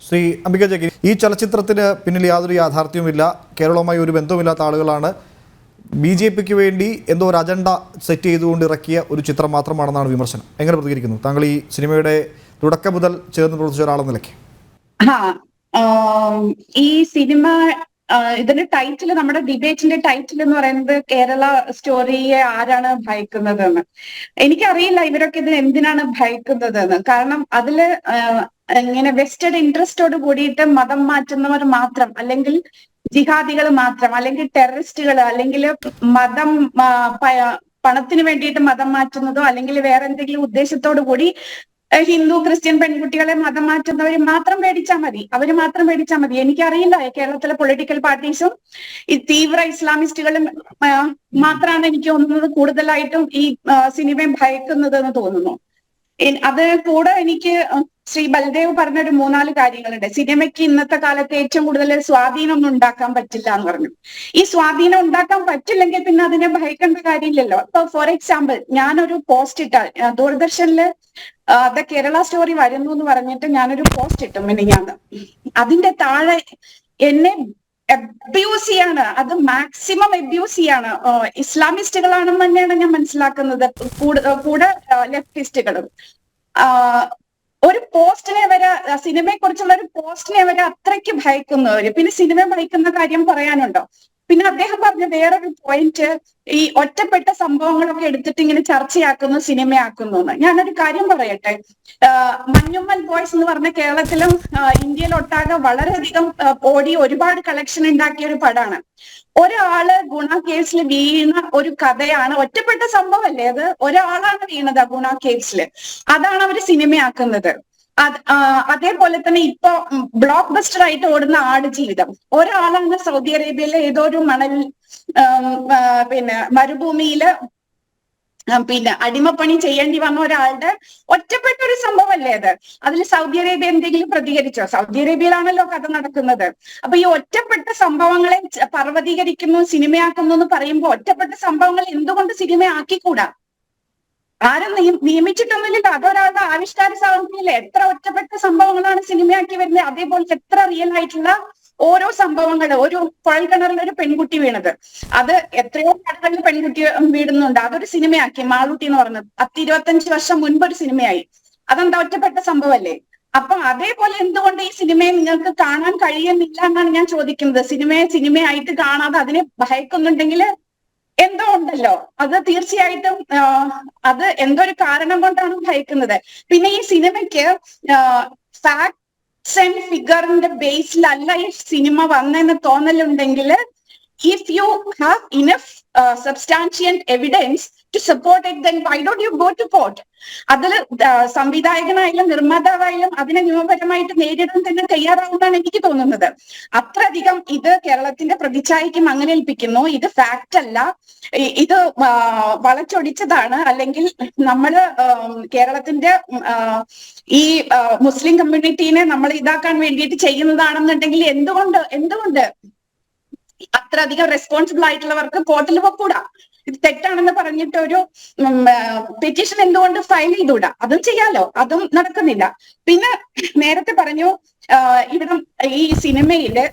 ശ്രീ അംബിക ജഗി, ഈ ചലച്ചിത്രത്തിന് പിന്നിൽ യാതൊരു യാഥാർത്ഥ്യവുമില്ല, കേരളവുമായി ഒരു ബന്ധവുമില്ലാത്ത ആളുകളാണ് BJPക്ക് വേണ്ടി എന്തോ ഒരു അജണ്ട സെറ്റ് ചെയ്തുകൊണ്ട് ഇറക്കിയ ഒരു ചിത്രം മാത്രമാണെന്നാണ് വിമർശനം. എങ്ങനെ പ്രതികരിക്കുന്നു താങ്കൾ ഈ സിനിമയുടെ തുടക്കം മുതൽ ചേർന്ന് പ്രവർത്തിച്ച ഒരാളെന്ന നിലയ്ക്ക്? ഈ സിനിമ ഇതിന്റെ ടൈറ്റിൽ, നമ്മുടെ ഡിബേറ്റിന്റെ ടൈറ്റിൽ എന്ന് പറയുന്നത് കേരള സ്റ്റോറിയെ ആരാണ് ഭയക്കുന്നതെന്ന്. എനിക്കറിയില്ല ഇവരൊക്കെ ഇത് എന്തിനാണ് ഭയക്കുന്നതെന്ന്. കാരണം അതില് ഇങ്ങനെ വെസ്റ്റഡ് ഇൻട്രസ്റ്റോട് കൂടിയിട്ട് മതം മാറ്റുന്നവർ മാത്രം, അല്ലെങ്കിൽ ജിഹാദികൾ മാത്രം, അല്ലെങ്കിൽ ടെററിസ്റ്റുകൾ, അല്ലെങ്കിൽ മതം പണത്തിന് വേണ്ടിയിട്ട് മതം മാറ്റുന്നതോ അല്ലെങ്കിൽ വേറെ എന്തെങ്കിലും ഉദ്ദേശത്തോടു കൂടി ഹിന്ദു ക്രിസ്ത്യൻ പെൺകുട്ടികളെ മതം മാറ്റുന്നവര് മാത്രം പേടിച്ചാൽ മതി, അവര് മാത്രം പേടിച്ചാൽ മതി. എനിക്കറിയില്ല കേരളത്തിലെ പൊളിറ്റിക്കൽ പാർട്ടീസും ഈ തീവ്ര ഇസ്ലാമിസ്റ്റുകളും മാത്രമാണ് എനിക്ക് തോന്നുന്നത് കൂടുതലായിട്ടും ഈ സിനിമയെ ഭയക്കുന്നത് എന്ന് തോന്നുന്നു. അത് കൂടെ എനിക്ക് ശ്രീ ബൽദേവ് പറഞ്ഞൊരു 3-4 കാര്യങ്ങളുണ്ട്. സിനിമയ്ക്ക് ഇന്നത്തെ കാലത്ത് ഏറ്റവും കൂടുതൽ സ്വാധീനമൊന്നും ഉണ്ടാക്കാൻ പറ്റില്ല എന്ന് പറഞ്ഞു. ഈ സ്വാധീനം ഉണ്ടാക്കാൻ പറ്റില്ലെങ്കിൽ പിന്നെ അതിനെ ഭയക്കേണ്ട കാര്യമില്ലല്ലോ. ഇപ്പൊ ഫോർ എക്സാമ്പിൾ, ഞാനൊരു പോസ്റ്റ് ഇട്ടാൽ ദൂരദർശനില് ദ കേരള സ്റ്റോറി വരുന്നു എന്ന് പറഞ്ഞിട്ട് ഞാനൊരു പോസ്റ്റ് ഇട്ടു മിനിഞ്ഞാന്ന്. അതിന്റെ താഴെ എന്നെ അബ്യൂസ് ചെയ്യാണ്, അത് മാക്സിമം അബ്യൂസ് ചെയ്യാണ്. ഇസ്ലാമിസ്റ്റുകളാണെന്ന് തന്നെയാണ് ഞാൻ മനസ്സിലാക്കുന്നത്, കൂടെ ലെഫ്റ്റിസ്റ്റുകളും. ഒരു പോസ്റ്റിനെ വരെ, സിനിമയെ കുറിച്ചുള്ള ഒരു പോസ്റ്റിനെ വരെ അത്രയ്ക്ക് ഭയക്കുന്നവര്. പിന്നെ സിനിമ ഭയക്കുന്ന കാര്യം പറയാനുണ്ടോ? പിന്നെ അദ്ദേഹം പറഞ്ഞ വേറൊരു പോയിന്റ്, ഈ ഒറ്റപ്പെട്ട സംഭവങ്ങളൊക്കെ എടുത്തിട്ട് ഇങ്ങനെ ചർച്ചയാക്കുന്നു, സിനിമയാക്കുന്നു എന്ന്. ഞാനൊരു കാര്യം പറയട്ടെ. മഞ്ഞുമ്മൽ ബോയ്സ് എന്ന് പറഞ്ഞ കേരളത്തിലും ഇന്ത്യയിലൊട്ടാകെ വളരെയധികം ഓടി ഒരുപാട് കളക്ഷൻ ഉണ്ടാക്കിയ ഒരു പടമാണ്. ഒരാള് ഗുണ കേസിൽ വീണ ഒരു കഥയാണ്. ഒറ്റപ്പെട്ട സംഭവമല്ലേ അത്, ഒരാളാണ് വീണത് ഗുണ കേസിൽ. അതാണ് അവര് സിനിമയാക്കുന്നത്. അതേപോലെ തന്നെ ഇപ്പൊ ബ്ലോക്ക് ബസ്റ്റർ ആയിട്ട് ഓടുന്ന ആടുജീവിതം, ഒരാളാണ് സൗദി അറേബ്യയിലെ ഏതോ ഒരു മരുഭൂമിയില് അടിമപ്പണി ചെയ്യേണ്ടി വന്ന ഒരാളുടെ ഒറ്റപ്പെട്ട ഒരു സംഭവമല്ലേ അത്. അതിൽ സൗദി അറേബ്യ എന്തെങ്കിലും പ്രതികരിച്ചോ? സൗദി അറേബ്യയിലാണല്ലോ കഥ നടക്കുന്നത്. അപ്പൊ ഈ ഒറ്റപ്പെട്ട സംഭവങ്ങളെ പർവ്വതീകരിക്കുന്നു, സിനിമയാക്കുന്നു എന്ന് പറയുമ്പോൾ ഒറ്റപ്പെട്ട സംഭവങ്ങൾ എന്തുകൊണ്ട് സിനിമയാക്കിക്കൂടാ? ആരും നിയമിച്ചിട്ടൊന്നുമില്ല, അതൊരാളുടെ ആവിഷ്കാര സ്വാതന്ത്ര്യമില്ല. എത്ര ഒറ്റപ്പെട്ട സംഭവങ്ങളാണ് സിനിമയാക്കി വരുന്നത്. അതേപോലെ എത്ര റിയൽ ആയിട്ടുള്ള ഓരോ സംഭവങ്ങൾ. ഒരു കുഴൽക്കിണറിൽ ഒരു പെൺകുട്ടി വീണത്, അത് എത്രയോ കടകളിൽ പെൺകുട്ടി വീടുന്നുണ്ട്, അതൊരു സിനിമയാക്കി. മാളൂട്ടി എന്ന് പറഞ്ഞത് 10-25 വർഷം മുൻപ് ഒരു സിനിമയായി. അതെന്താ ഒറ്റപ്പെട്ട സംഭവമല്ലേ? അപ്പൊ അതേപോലെ എന്തുകൊണ്ട് ഈ സിനിമയെ നിങ്ങൾക്ക് കാണാൻ കഴിയുന്നില്ല എന്നാണ് ഞാൻ ചോദിക്കുന്നത്. സിനിമയായിട്ട് കാണാതെ അതിനെ ഭയക്കുന്നുണ്ടെങ്കിൽ എന്തോ ഉണ്ടല്ലോ. അത് തീർച്ചയായിട്ടും അത് എന്തോ ഒരു കാരണം കൊണ്ടാണ് ഭയക്കുന്നത്. പിന്നെ ഈ സിനിമയ്ക്ക് ഫാക്ട്സ് ആൻഡ് ഫിഗറിന്റെ ബേസിലല്ല ഈ സിനിമ വന്നെന്ന് തോന്നലുണ്ടെങ്കിൽ, if you have enough substantial evidence to support it, then why don't you go to court? അതിൽ സംവിധായകനായാലും നിർമ്മാതാവായാലും അതിനെ നിയമപരമായിട്ട് നേരിടാൻ തന്നെ തയ്യാറാവുന്നതാണ് എനിക്ക് തോന്നുന്നത്. അത്രയധികം ഇത് കേരളത്തിന്റെ പ്രതിച്ഛായയ്ക്ക് മങ്ങലേൽപ്പിക്കുന്നു. ഇത് ഫാക്റ്റ് അല്ല, ഇത് വളച്ചൊടിച്ചതാണ്. അല്ലെങ്കിൽ നമ്മള് കേരളത്തിന്റെ ഈ മുസ്ലിം കമ്മ്യൂണിറ്റീനെ നമ്മൾ ഇതാക്കാൻ വേണ്ടിയിട്ട് ചെയ്യുന്നതാണെന്നുണ്ടെങ്കിൽ എന്തുകൊണ്ട് അത്ര അധികം റെസ്പോൺസിബിൾ ആയിട്ടുള്ളവർക്ക് കോർട്ടിൽ പോകൂടാ? ഇത് തെറ്റാണെന്ന് പറഞ്ഞിട്ട് ഒരു പെറ്റീഷൻ എന്തുകൊണ്ട് ഫയൽ ചെയ്തുകൂടാ? അതും ചെയ്യാലോ, അതും നടക്കുന്നില്ല. പിന്നെ നേരത്തെ പറഞ്ഞു, ഇവിടെ ഈ സിനിമയില്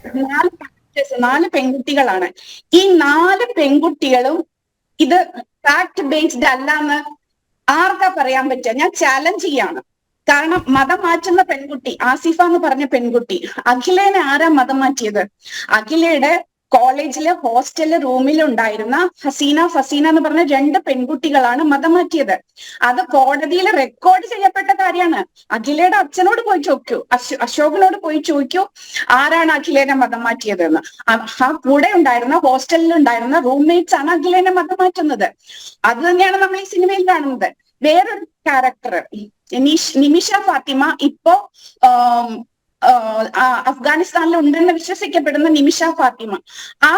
4 പെൺകുട്ടികളാണ്. ഈ 4 പെൺകുട്ടികളും ഇത് ഫാക്ട് ബേസ്ഡ് അല്ല എന്ന് ആർക്കാ പറയാൻ പറ്റുക? ഞാൻ ചാലഞ്ച് ചെയ്യാണ്. കാരണം മതം മാറ്റുന്ന പെൺകുട്ടി, ആസിഫ എന്ന് പറഞ്ഞ പെൺകുട്ടി, അഖിലേനെ ആരാ മതം മാറ്റിയത്? അഖിലയുടെ കോളേജില് ഹോസ്റ്റലില് റൂമിലുണ്ടായിരുന്ന ഫസീന എന്ന് പറഞ്ഞ 2 പെൺകുട്ടികളാണ് മതം മാറ്റിയത്. അത് കോടതിയിൽ റെക്കോർഡ് ചെയ്യപ്പെട്ട കാര്യമാണ്. അഖിലയുടെ അച്ഛനോട് പോയി ചോദിക്കൂ, അശോകനോട് പോയി ചോദിക്കൂ, ആരാണ് അഖിലേനെ മതം മാറ്റിയതെന്ന്. ആ കൂടെ ഉണ്ടായിരുന്ന ഹോസ്റ്റലിൽ ഉണ്ടായിരുന്ന റൂംമേറ്റ്സ് ആണ് അഖിലേനെ മതം മാറ്റുന്നത്. അത് തന്നെയാണ് നമ്മൾ ഈ സിനിമയിൽ കാണുന്നത്. വേറൊരു ക്യാരക്ടർ നിമിഷ ഫാത്തിമ, ഇപ്പോ അഫ്ഗാനിസ്ഥാനിൽ ഉണ്ടെന്ന് വിശ്വസിക്കപ്പെടുന്ന നിമിഷ ഫാത്തിമ, ആ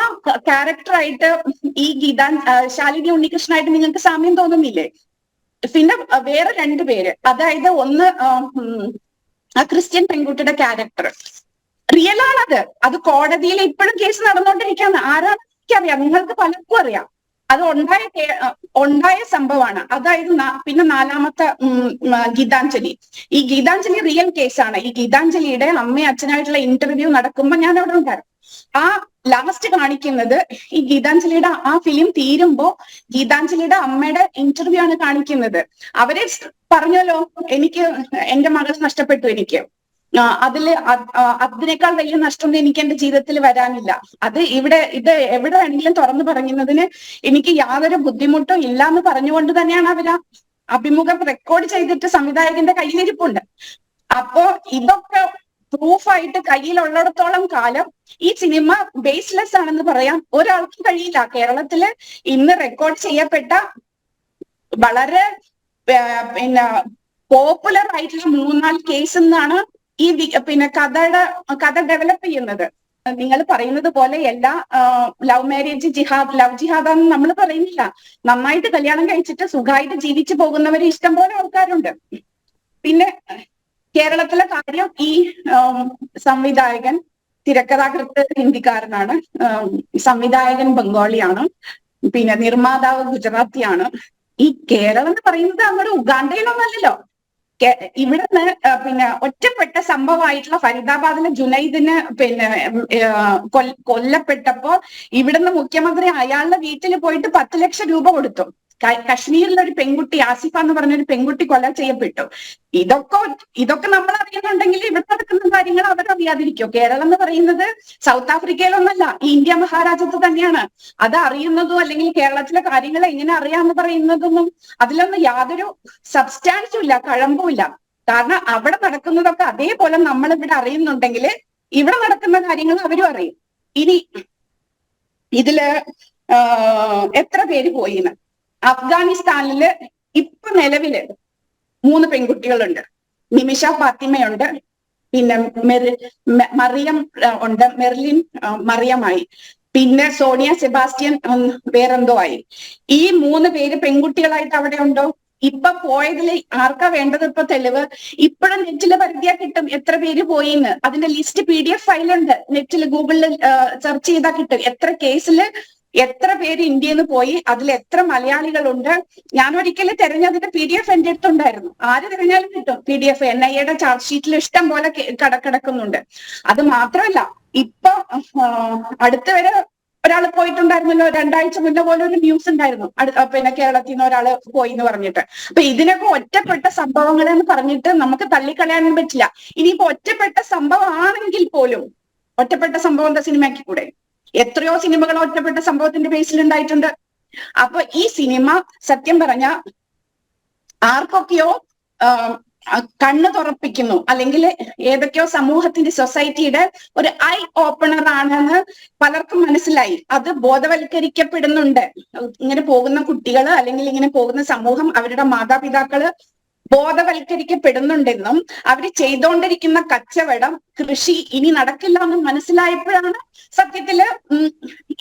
ക്യാരക്ടറായിട്ട് ഈ ശാലിനി ഉണ്ണികൃഷ്ണനായിട്ട് നിങ്ങൾക്ക് സാമ്യം തോന്നുന്നില്ലേ? പിന്നെ വേറെ 2 പേര്, അതായത് ഒന്ന് ആ ക്രിസ്ത്യൻ പെൺകുട്ടിയുടെ ക്യാരക്ടർ റിയൽ ആണത്. അത് കോടതിയിൽ ഇപ്പോഴും കേസ് നടന്നുകൊണ്ടിരിക്കുകയാണ്. ആരാണ് എനിക്കറിയാം, നിങ്ങൾക്ക് പലർക്കും അറിയാം. അത് ഉണ്ടായ സംഭവമാണ്. അതായത് പിന്നെ നാലാമത്തെ ഗീതാഞ്ജലി. ഈ ഗീതാഞ്ജലി റിയൽ കേസാണ്. ഈ ഗീതാഞ്ജലിയുടെ അമ്മയും അച്ഛനായിട്ടുള്ള ഇന്റർവ്യൂ നടക്കുമ്പോൾ ഞാൻ അവിടെ ഉണ്ടായിരുന്നു. ആ ലാസ്റ്റ് കാണിക്കുന്നത് ഈ ഗീതാഞ്ജലിയുടെ ആ ഫിലിം തീരുമ്പോ ഗീതാഞ്ജലിയുടെ അമ്മയുടെ ഇന്റർവ്യൂ ആണ് കാണിക്കുന്നത്. അവര് പറഞ്ഞല്ലോ, എനിക്ക് എന്റെ മകൾ നഷ്ടപ്പെട്ടു, എനിക്ക് അതിനേക്കാൾ വലിയ നഷ്ടമൊന്നും എനിക്ക് എന്റെ ജീവിതത്തിൽ വരാനില്ല. ഇത് എവിടെ വേണമെങ്കിലും തുറന്നു പറയുന്നതിന് എനിക്ക് യാതൊരു ബുദ്ധിമുട്ടും ഇല്ല എന്ന് പറഞ്ഞുകൊണ്ട് തന്നെയാണ് അവർ അഭിമുഖം റെക്കോർഡ് ചെയ്തിട്ട് സംവിധായകന്റെ കയ്യിലിരിപ്പുണ്ട്. അപ്പോ ഇതൊക്കെ പ്രൂഫായിട്ട് കയ്യിലുള്ളിടത്തോളം കാലം ഈ സിനിമ ബേസ്ലെസ് ആണെന്ന് പറയാൻ ഒരാൾക്കും കഴിയില്ല. കേരളത്തില് ഇന്ന് റെക്കോർഡ് ചെയ്യപ്പെട്ട വളരെ പോപ്പുലർ ആയിട്ടുള്ള 3-4 കേസ് എന്നാണ് ഈ കഥ ഡെവലപ്പ് ചെയ്യുന്നത്. നിങ്ങൾ പറയുന്നത് പോലെ എല്ലാ ലവ് മാരേജ് ലവ് ജിഹാദാന്ന് നമ്മൾ പറയുന്നില്ല. നന്നായിട്ട് കല്യാണം കഴിച്ചിട്ട് സുഖമായിട്ട് ജീവിച്ചു പോകുന്നവര് ഇഷ്ടം പോലെ ആൾക്കാരുണ്ട്. പിന്നെ കേരളത്തിലെ കാര്യം, ഈ സംവിധായകൻ തിരക്കഥാകൃത്ത് ഹിന്ദിക്കാരനാണ്, സംവിധായകൻ ബംഗാളിയാണ്, പിന്നെ നിർമ്മാതാവ് ഗുജറാത്തിയാണ്. ഈ കേരളം എന്ന് പറയുന്നത് അങ്ങോട്ട് ഉഗാണ്ടയിലൊന്നല്ലല്ലോ. ഇവിടുന്ന് ഒറ്റപ്പെട്ട സംഭവമായിട്ടുള്ള ഫരീദാബാദിലെ ജുനൈദിന് കൊല്ലപ്പെട്ടപ്പോ ഇവിടുന്ന് മുഖ്യമന്ത്രി അയാളുടെ വീട്ടിൽ പോയിട്ട് 10 ലക്ഷം രൂപ കൊടുത്തു. കശ്മീരിലെ ഒരു പെൺകുട്ടി, ആസിഫ എന്ന് പറഞ്ഞൊരു പെൺകുട്ടി കൊല ചെയ്യപ്പെട്ടു. ഇതൊക്കെ നമ്മൾ അറിയുന്നുണ്ടെങ്കിൽ ഇവിടെ നടക്കുന്ന കാര്യങ്ങൾ അവരറിയാതിരിക്കോ? കേരളം എന്ന് പറയുന്നത് സൗത്ത് ആഫ്രിക്കയിലൊന്നല്ല, ഈ ഇന്ത്യ മഹാരാജ്യത്ത് തന്നെയാണ്. അത് അറിയുന്നതും അല്ലെങ്കിൽ കേരളത്തിലെ കാര്യങ്ങൾ എങ്ങനെ അറിയാമെന്ന് പറയുന്നതൊന്നും അതിലൊന്നും യാതൊരു സബ്സ്റ്റാൻസും ഇല്ല, കഴമ്പും ഇല്ല. കാരണം അവിടെ നടക്കുന്നതൊക്കെ അതേപോലെ നമ്മൾ ഇവിടെ അറിയുന്നുണ്ടെങ്കിൽ ഇവിടെ നടക്കുന്ന കാര്യങ്ങൾ അവരും അറിയും. ഇനി ഇതില് എത്ര പേര് പോയിന്ന്? അഫ്ഗാനിസ്ഥാനില് ഇപ്പൊ നിലവില് 3 പെൺകുട്ടികളുണ്ട്. നിമിഷ ഫാത്തിമയുണ്ട്, പിന്നെ മറിയം ഉണ്ട്, മെർലിൻ മറിയമായി, പിന്നെ സോണിയ സെബാസ്റ്റ്യൻ വേറെന്തോ ആയി. ഈ 3 പേര് പെൺകുട്ടികളായിട്ട് അവിടെ ഉണ്ടോ? ഇപ്പൊ പോയതിൽ ആർക്കാ വേണ്ടത്? ഇപ്പൊ തെളിവ് ഇപ്പോഴും നെറ്റില് പരിധിയാ കിട്ടും എത്ര പേര് പോയിന്ന്. അതിന്റെ ലിസ്റ്റ് PDF ഫയലുണ്ട്, നെറ്റില് ഗൂഗിളിൽ സെർച്ച് ചെയ്താൽ കിട്ടും. എത്ര കേസില് എത്ര പേര് ഇന്ത്യയിൽ നിന്ന് പോയി, അതിൽ എത്ര മലയാളികളുണ്ട്. ഞാൻ ഒരിക്കലും തിരഞ്ഞതിന്റെ PDF എന്റെ അടുത്തുണ്ടായിരുന്നു. ആര് തിരഞ്ഞാലും കിട്ടും PDF. NIA ചാർജ് ഷീറ്റിൽ ഇഷ്ടം പോലെ കിടക്കുന്നുണ്ട്. അത് മാത്രമല്ല, ഇപ്പൊ അടുത്ത വരെ ഒരാൾ പോയിട്ടുണ്ടായിരുന്നല്ലോ, 2 ആഴ്ച മുന്നേ പോലെ ഒരു ന്യൂസ് ഉണ്ടായിരുന്നു, കേരളത്തിൽ നിന്ന് ഒരാൾ പോയി എന്ന് പറഞ്ഞിട്ട്. അപ്പൊ ഇതിനൊക്കെ ഒറ്റപ്പെട്ട സംഭവങ്ങൾ എന്ന് പറഞ്ഞിട്ട് നമുക്ക് തള്ളിക്കളയാനും പറ്റില്ല. ഇനിയിപ്പോ ഒറ്റപ്പെട്ട സംഭവം ആണെങ്കിൽ പോലും ഒറ്റപ്പെട്ട സംഭവം എന്താ സിനിമയാക്കി കൂടെ? എത്രയോ സിനിമകൾ ഒറ്റപ്പെട്ട സംഭവത്തിന്റെ ബേസിൽ ഉണ്ടായിട്ടുണ്ട്. അപ്പൊ ഈ സിനിമ സത്യം പറഞ്ഞ ആർക്കൊക്കെയോ കണ്ണ് തുറപ്പിക്കുന്നു, അല്ലെങ്കിൽ ഏതൊക്കെയോ സമൂഹത്തിന്റെ സൊസൈറ്റിയുടെ ഒരു ഐ ഓപ്പണർ ആണെന്ന് പലർക്കും മനസ്സിലായി. അത് ബോധവൽക്കരിക്കപ്പെടുന്നുണ്ട്. ഇങ്ങനെ പോകുന്ന കുട്ടികള് അല്ലെങ്കിൽ ഇങ്ങനെ പോകുന്ന സമൂഹം, അവരുടെ മാതാപിതാക്കള് ബോധവൽക്കരിക്കപ്പെടുന്നുണ്ടെന്നും അവര് ചെയ്തുകൊണ്ടിരിക്കുന്ന കച്ചവടം, കൃഷി ഇനി നടക്കില്ല എന്ന് മനസ്സിലായപ്പോഴാണ് സത്യത്തില്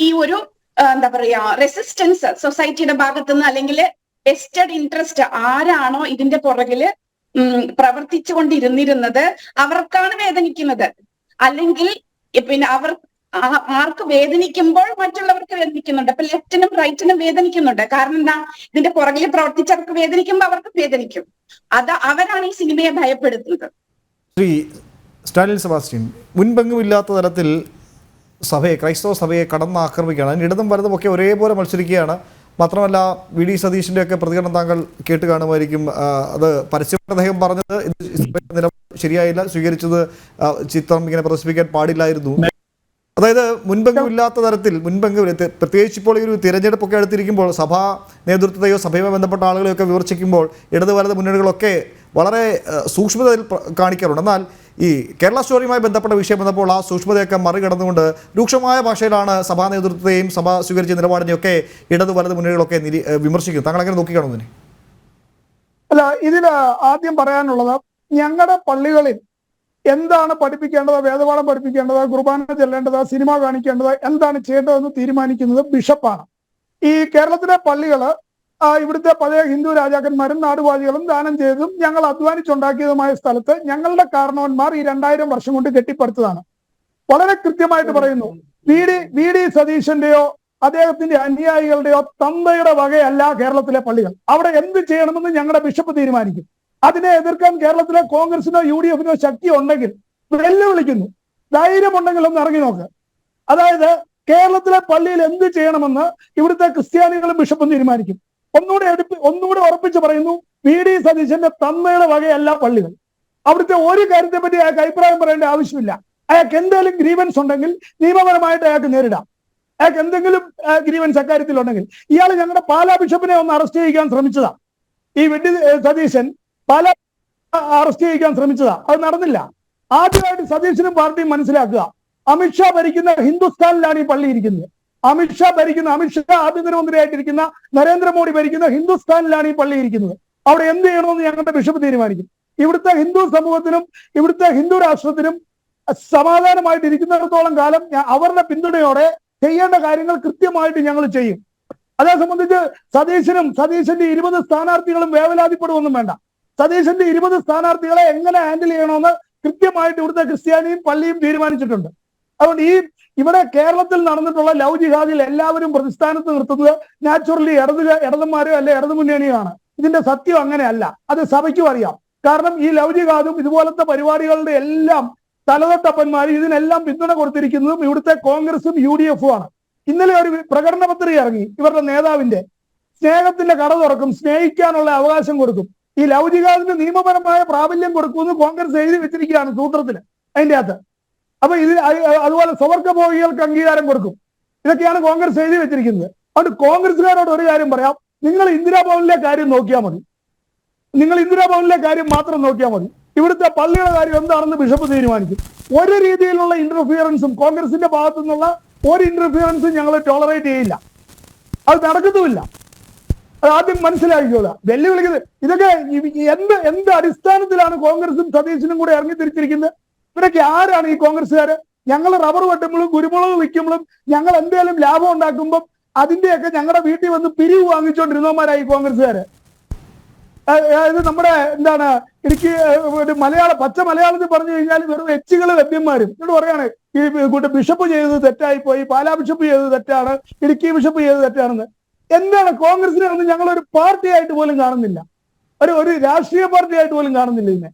ഈ ഒരു എന്താ പറയാ റെസിസ്റ്റൻസ് സൊസൈറ്റിയുടെ ഭാഗത്തുനിന്ന്, അല്ലെങ്കിൽ വെസ്റ്റഡ് ഇൻട്രസ്റ്റ് ആരാണോ ഇതിന്റെ പുറകില് പ്രവർത്തിച്ചു കൊണ്ടിരുന്നിരുന്നത് അവർക്കാണ് വേദനിക്കുന്നത്. അല്ലെങ്കിൽ പിന്നെ ആർക്ക് വേദനിക്കുമ്പോൾ മറ്റുള്ളവർക്ക് വേദനിക്കുന്നുണ്ട്. അപ്പൊ ലെഫ്റ്റിനും റൈറ്റിനും വേദനിക്കുന്നുണ്ട്. കാരണം എന്താ? ഇതിന്റെ പുറകിൽ പ്രവർത്തിച്ചവർക്ക് വേദനിക്കുമ്പോൾ അവർക്ക് വേദനിക്കും. അവരാണ് ഈ സിനിമയെ ഭയപ്പെടുത്തുന്നത്. ശ്രീ സ്റ്റാലിൻ സെബാസ്റ്റ്യൻ, മുൻപെങ്ങുമില്ലാത്ത തരത്തിൽ ക്രൈസ്തവ സഭയെ കടന്നാക്രമിക്കുകയാണ്. അതിന് ഇടതും വലതും ഒക്കെ ഒരേപോലെ മത്സരിക്കുകയാണ്. മാത്രമല്ല, VD സതീഷിൻ്റെ ഒക്കെ പ്രതികരണം താങ്കൾ കേട്ട് കാണുമായിരിക്കും. അത് പരസ്യമായിട്ട് അദ്ദേഹം പറഞ്ഞത് ഇത് ശരിയായില്ല, സ്വീകരിച്ചത് ചിത്രം ഇങ്ങനെ പ്രദർശിപ്പിക്കാൻ പാടില്ലായിരുന്നു. അതായത് മുൻപെങ്ങുമില്ലാത്ത തരത്തിൽ പ്രത്യേകിച്ച് ഇപ്പോൾ ഈ ഒരു തിരഞ്ഞെടുപ്പൊക്കെ അടുത്തിരിക്കുമ്പോൾ സഭാ നേതൃത്വത്തെയോ സഭയുമായി ബന്ധപ്പെട്ട ആളുകളെയൊക്കെ വിമർശിക്കുമ്പോൾ ഇടത് വലത് മുന്നണികളൊക്കെ വളരെ സൂക്ഷ്മതയിൽ കാണിക്കാറുണ്ട്. എന്നാൽ ഈ കേരള സ്റ്റോറിയുമായി ബന്ധപ്പെട്ട വിഷയം വന്നപ്പോൾ ആ സൂക്ഷ്മതയൊക്കെ മറികടന്നുകൊണ്ട് രൂക്ഷമായ ഭാഷയിലാണ് സഭാ നേതൃത്വത്തെയും സഭ സ്വീകരിച്ച നിലപാടിനെയൊക്കെ ഇടത് വലത് മുന്നണികളൊക്കെ വിമർശിക്കുന്നു. താങ്കൾ അങ്ങനെ നോക്കിക്കാണുന്നതിന്? അല്ല, ഇതിൽ ആദ്യം പറയാനുള്ളത്, ഞങ്ങളുടെ പള്ളികളിൽ എന്താണ് പഠിപ്പിക്കേണ്ടത്, വേദപാഠം പഠിപ്പിക്കേണ്ടത്, കുർബാന ചെല്ലേണ്ടത്, സിനിമ കാണിക്കേണ്ടത്, എന്താണ് ചെയ്യേണ്ടതെന്ന് തീരുമാനിക്കുന്നത് ബിഷപ്പാണ്. ഈ കേരളത്തിലെ പള്ളികള് ഇവിടുത്തെ പഴയ ഹിന്ദു രാജാക്കന്മാരും നാടുവാഴികളും ദാനം ചെയ്തതും ഞങ്ങൾ അധ്വാനിച്ചുണ്ടാക്കിയതുമായ സ്ഥലത്ത് ഞങ്ങളുടെ കാരണവന്മാർ ഈ 2000 വർഷം കൊണ്ട് കെട്ടിപ്പടുത്തതാണ്. വളരെ കൃത്യമായിട്ട് പറയുന്നു. വി ഡി സതീശന്റെയോ അദ്ദേഹത്തിന്റെ അനുയായികളുടെയോ തന്തയുടെ വകയല്ല കേരളത്തിലെ പള്ളികൾ. അവിടെ എന്ത് ചെയ്യണമെന്ന് ഞങ്ങളുടെ ബിഷപ്പ് തീരുമാനിക്കും. അതിനെ എതിർക്കാൻ കേരളത്തിലെ കോൺഗ്രസിനോ UDF-നോ ശക്തി ഉണ്ടെങ്കിൽ വെല്ലുവിളിക്കുന്നു. ധൈര്യമുണ്ടെങ്കിൽ ഒന്ന് ഇറങ്ങി നോക്ക്. അതായത് കേരളത്തിലെ പള്ളിയിൽ എന്ത് ചെയ്യണമെന്ന് ഇവിടുത്തെ ക്രിസ്ത്യാനികളും ബിഷപ്പും തീരുമാനിക്കും. ഒന്നുകൂടെ ഉറപ്പിച്ച് പറയുന്നു, VD സതീശന്റെ തന്തയുടെ വകയല്ല പള്ളികൾ. അവിടുത്തെ ഒരു കാര്യത്തെ പറ്റി അയാൾക്ക് അഭിപ്രായം പറയേണ്ട ആവശ്യമില്ല. അയാൾക്ക് എന്തെങ്കിലും ഗ്രീവൻസ് ഉണ്ടെങ്കിൽ നിയമപരമായിട്ട് അയാൾക്ക് നേരിടാം. അയാൾക്ക് എന്തെങ്കിലും ഗ്രീവൻസ് അക്കാര്യത്തിലുണ്ടെങ്കിൽ ഇയാൾ ഞങ്ങളുടെ പാലാ ബിഷപ്പിനെ ഒന്ന് അറസ്റ്റ് ചെയ്യിക്കാൻ ശ്രമിച്ചതാ. ഈ VD സതീശൻ പാലാ അറസ്റ്റ് ചെയ്യിക്കാൻ ശ്രമിച്ചതാ, അത് നടന്നില്ല. ആദ്യമായിട്ട് സതീശനും പാർട്ടിയും മനസ്സിലാക്കുക, അമിത്ഷാ ഭരിക്കുന്ന ഹിന്ദുസ്ഥാനിലാണ് ഈ പള്ളി ഇരിക്കുന്നത്. അമിത്ഷാ ആഭ്യന്തരമന്ത്രിയായിട്ടിരിക്കുന്ന നരേന്ദ്രമോദി ഭരിക്കുന്ന ഹിന്ദുസ്ഥാനിലാണ് ഈ പള്ളി ഇരിക്കുന്നത്. അവിടെ എന്ത് ചെയ്യണമെന്ന് ഞങ്ങളുടെ ബിഷപ്പ് തീരുമാനിക്കും. ഇവിടുത്തെ ഹിന്ദു സമൂഹത്തിനും ഇവിടുത്തെ ഹിന്ദു രാഷ്ട്രത്തിനും സമാധാനമായിട്ട് ഇരിക്കുന്നിടത്തോളം കാലം അവരുടെ പിന്തുണയോടെ ചെയ്യേണ്ട കാര്യങ്ങൾ കൃത്യമായിട്ട് ഞങ്ങൾ ചെയ്യും. അതേ സംബന്ധിച്ച് സതീശന്റെ 20 സ്ഥാനാർത്ഥികളും വേവലാതിപ്പെടുവൊന്നും വേണ്ട. സതീശന്റെ 20 സ്ഥാനാർത്ഥികളെ എങ്ങനെ ഹാൻഡിൽ ചെയ്യണമെന്ന് കൃത്യമായിട്ട് ഇവിടുത്തെ ക്രിസ്ത്യാനിയും പള്ളിയും തീരുമാനിച്ചിട്ടുണ്ട്. അതുകൊണ്ട് ഇവിടെ കേരളത്തിൽ നടന്നിട്ടുള്ള ലവ് ജിഹാദിൽ എല്ലാവരും പ്രതിസ്ഥാനത്ത് നിർത്തുന്നത് നാച്ചുറലി ഇടതുമാരോ അല്ലെ ഇടതുമുന്നണിയോ ആണ്. ഇതിന്റെ സത്യം അങ്ങനെയല്ല, അത് സഭയ്ക്കും അറിയാം. കാരണം ഈ ലവ് ജിഹാദും ഇതുപോലത്തെ പരിപാടികളുടെ എല്ലാം തലതൊട്ടപ്പന്മാർ ഇതിനെല്ലാം പിന്തുണ കൊടുത്തിരിക്കുന്നതും ഇവിടുത്തെ കോൺഗ്രസും UDF-ഉം ആണ്. ഇന്നലെ ഒരു പ്രകടന പത്രിക ഇറങ്ങി. ഇവരുടെ നേതാവിന്റെ സ്നേഹത്തിന്റെ കട തുറക്കും, സ്നേഹിക്കാനുള്ള അവകാശം കൊടുക്കും, ഈ ലവ് ജിഹാദിന് നിയമപരമായ പ്രാബല്യം കൊടുക്കുമെന്ന് കോൺഗ്രസ് എഴുതി വെച്ചിരിക്കുകയാണ് സൂത്രത്തിൽ അതിന്റെ അകത്ത്. അപ്പൊ അതുപോലെ സ്വവർഗഭോഗികൾക്ക് അംഗീകാരം കൊടുക്കും. ഇതൊക്കെയാണ് കോൺഗ്രസ് എഴുതി വെച്ചിരിക്കുന്നത്. അതുകൊണ്ട് കോൺഗ്രസുകാരോട് ഒരു കാര്യം പറയാം, നിങ്ങൾ ഇന്ദിരാഭവനിലെ കാര്യം നോക്കിയാൽ മതി. നിങ്ങൾ ഇന്ദിരാഭവനിലെ കാര്യം മാത്രം നോക്കിയാൽ മതി. ഇവിടുത്തെ പള്ളിയുടെ കാര്യം എന്താണെന്ന് ബിഷപ്പ് തീരുമാനിക്കും. ഒരു രീതിയിലുള്ള ഇന്റർഫിയറൻസും കോൺഗ്രസിന്റെ ഭാഗത്തു നിന്നുള്ള ഒരു ഇന്റർഫിയറൻസും ഞങ്ങൾ ടോളറേറ്റ് ചെയ്യില്ല. അത് നടക്കത്തുമില്ല. അത് ആദ്യം മനസ്സിലാക്കിക്കോളൂ. വെല്ലുവിളിക്കുന്നത് ഇതൊക്കെ എന്ത് അടിസ്ഥാനത്തിലാണ് കോൺഗ്രസും സതീശനും കൂടെ ഇറങ്ങി തിരിച്ചിരിക്കുന്നത്? ഇവരൊക്കെ ആരാണ് ഈ കോൺഗ്രസ്സുകാര്? ഞങ്ങൾ റബ്ബർ വെട്ടുമ്പോഴും കുരുമുളക് വിൽക്കുമ്പോഴും ഞങ്ങൾ എന്തെങ്കിലും ലാഭം ഉണ്ടാക്കുമ്പോൾ അതിന്റെയൊക്കെ ഞങ്ങളുടെ വീട്ടിൽ വന്ന് പിരിവ് വാങ്ങിച്ചുകൊണ്ടിരുന്നവന്മാരായി കോൺഗ്രസ്സുകാര്. അതായത് നമ്മുടെ എന്താണ് ഇടുക്കി പച്ച മലയാളത്തിൽ പറഞ്ഞു കഴിഞ്ഞാൽ വെറും എച്ചുകള് ലഭ്യന്മാരും എന്നിട്ട് പറയാണ് ഈ ബിഷപ്പ് ചെയ്തത് തെറ്റായിപ്പോയി, പാലാ ബിഷപ്പ് ചെയ്തത് തെറ്റാണ്, ഇടുക്കി ബിഷപ്പ് ചെയ്തത് തെറ്റാണെന്ന്. എന്താണ് കോൺഗ്രസിനെ ഒന്നും ഞങ്ങളൊരു പാർട്ടിയായിട്ട് പോലും കാണുന്നില്ല, ഒരു രാഷ്ട്രീയ പാർട്ടിയായിട്ട് പോലും കാണുന്നില്ല ഇതിനെ.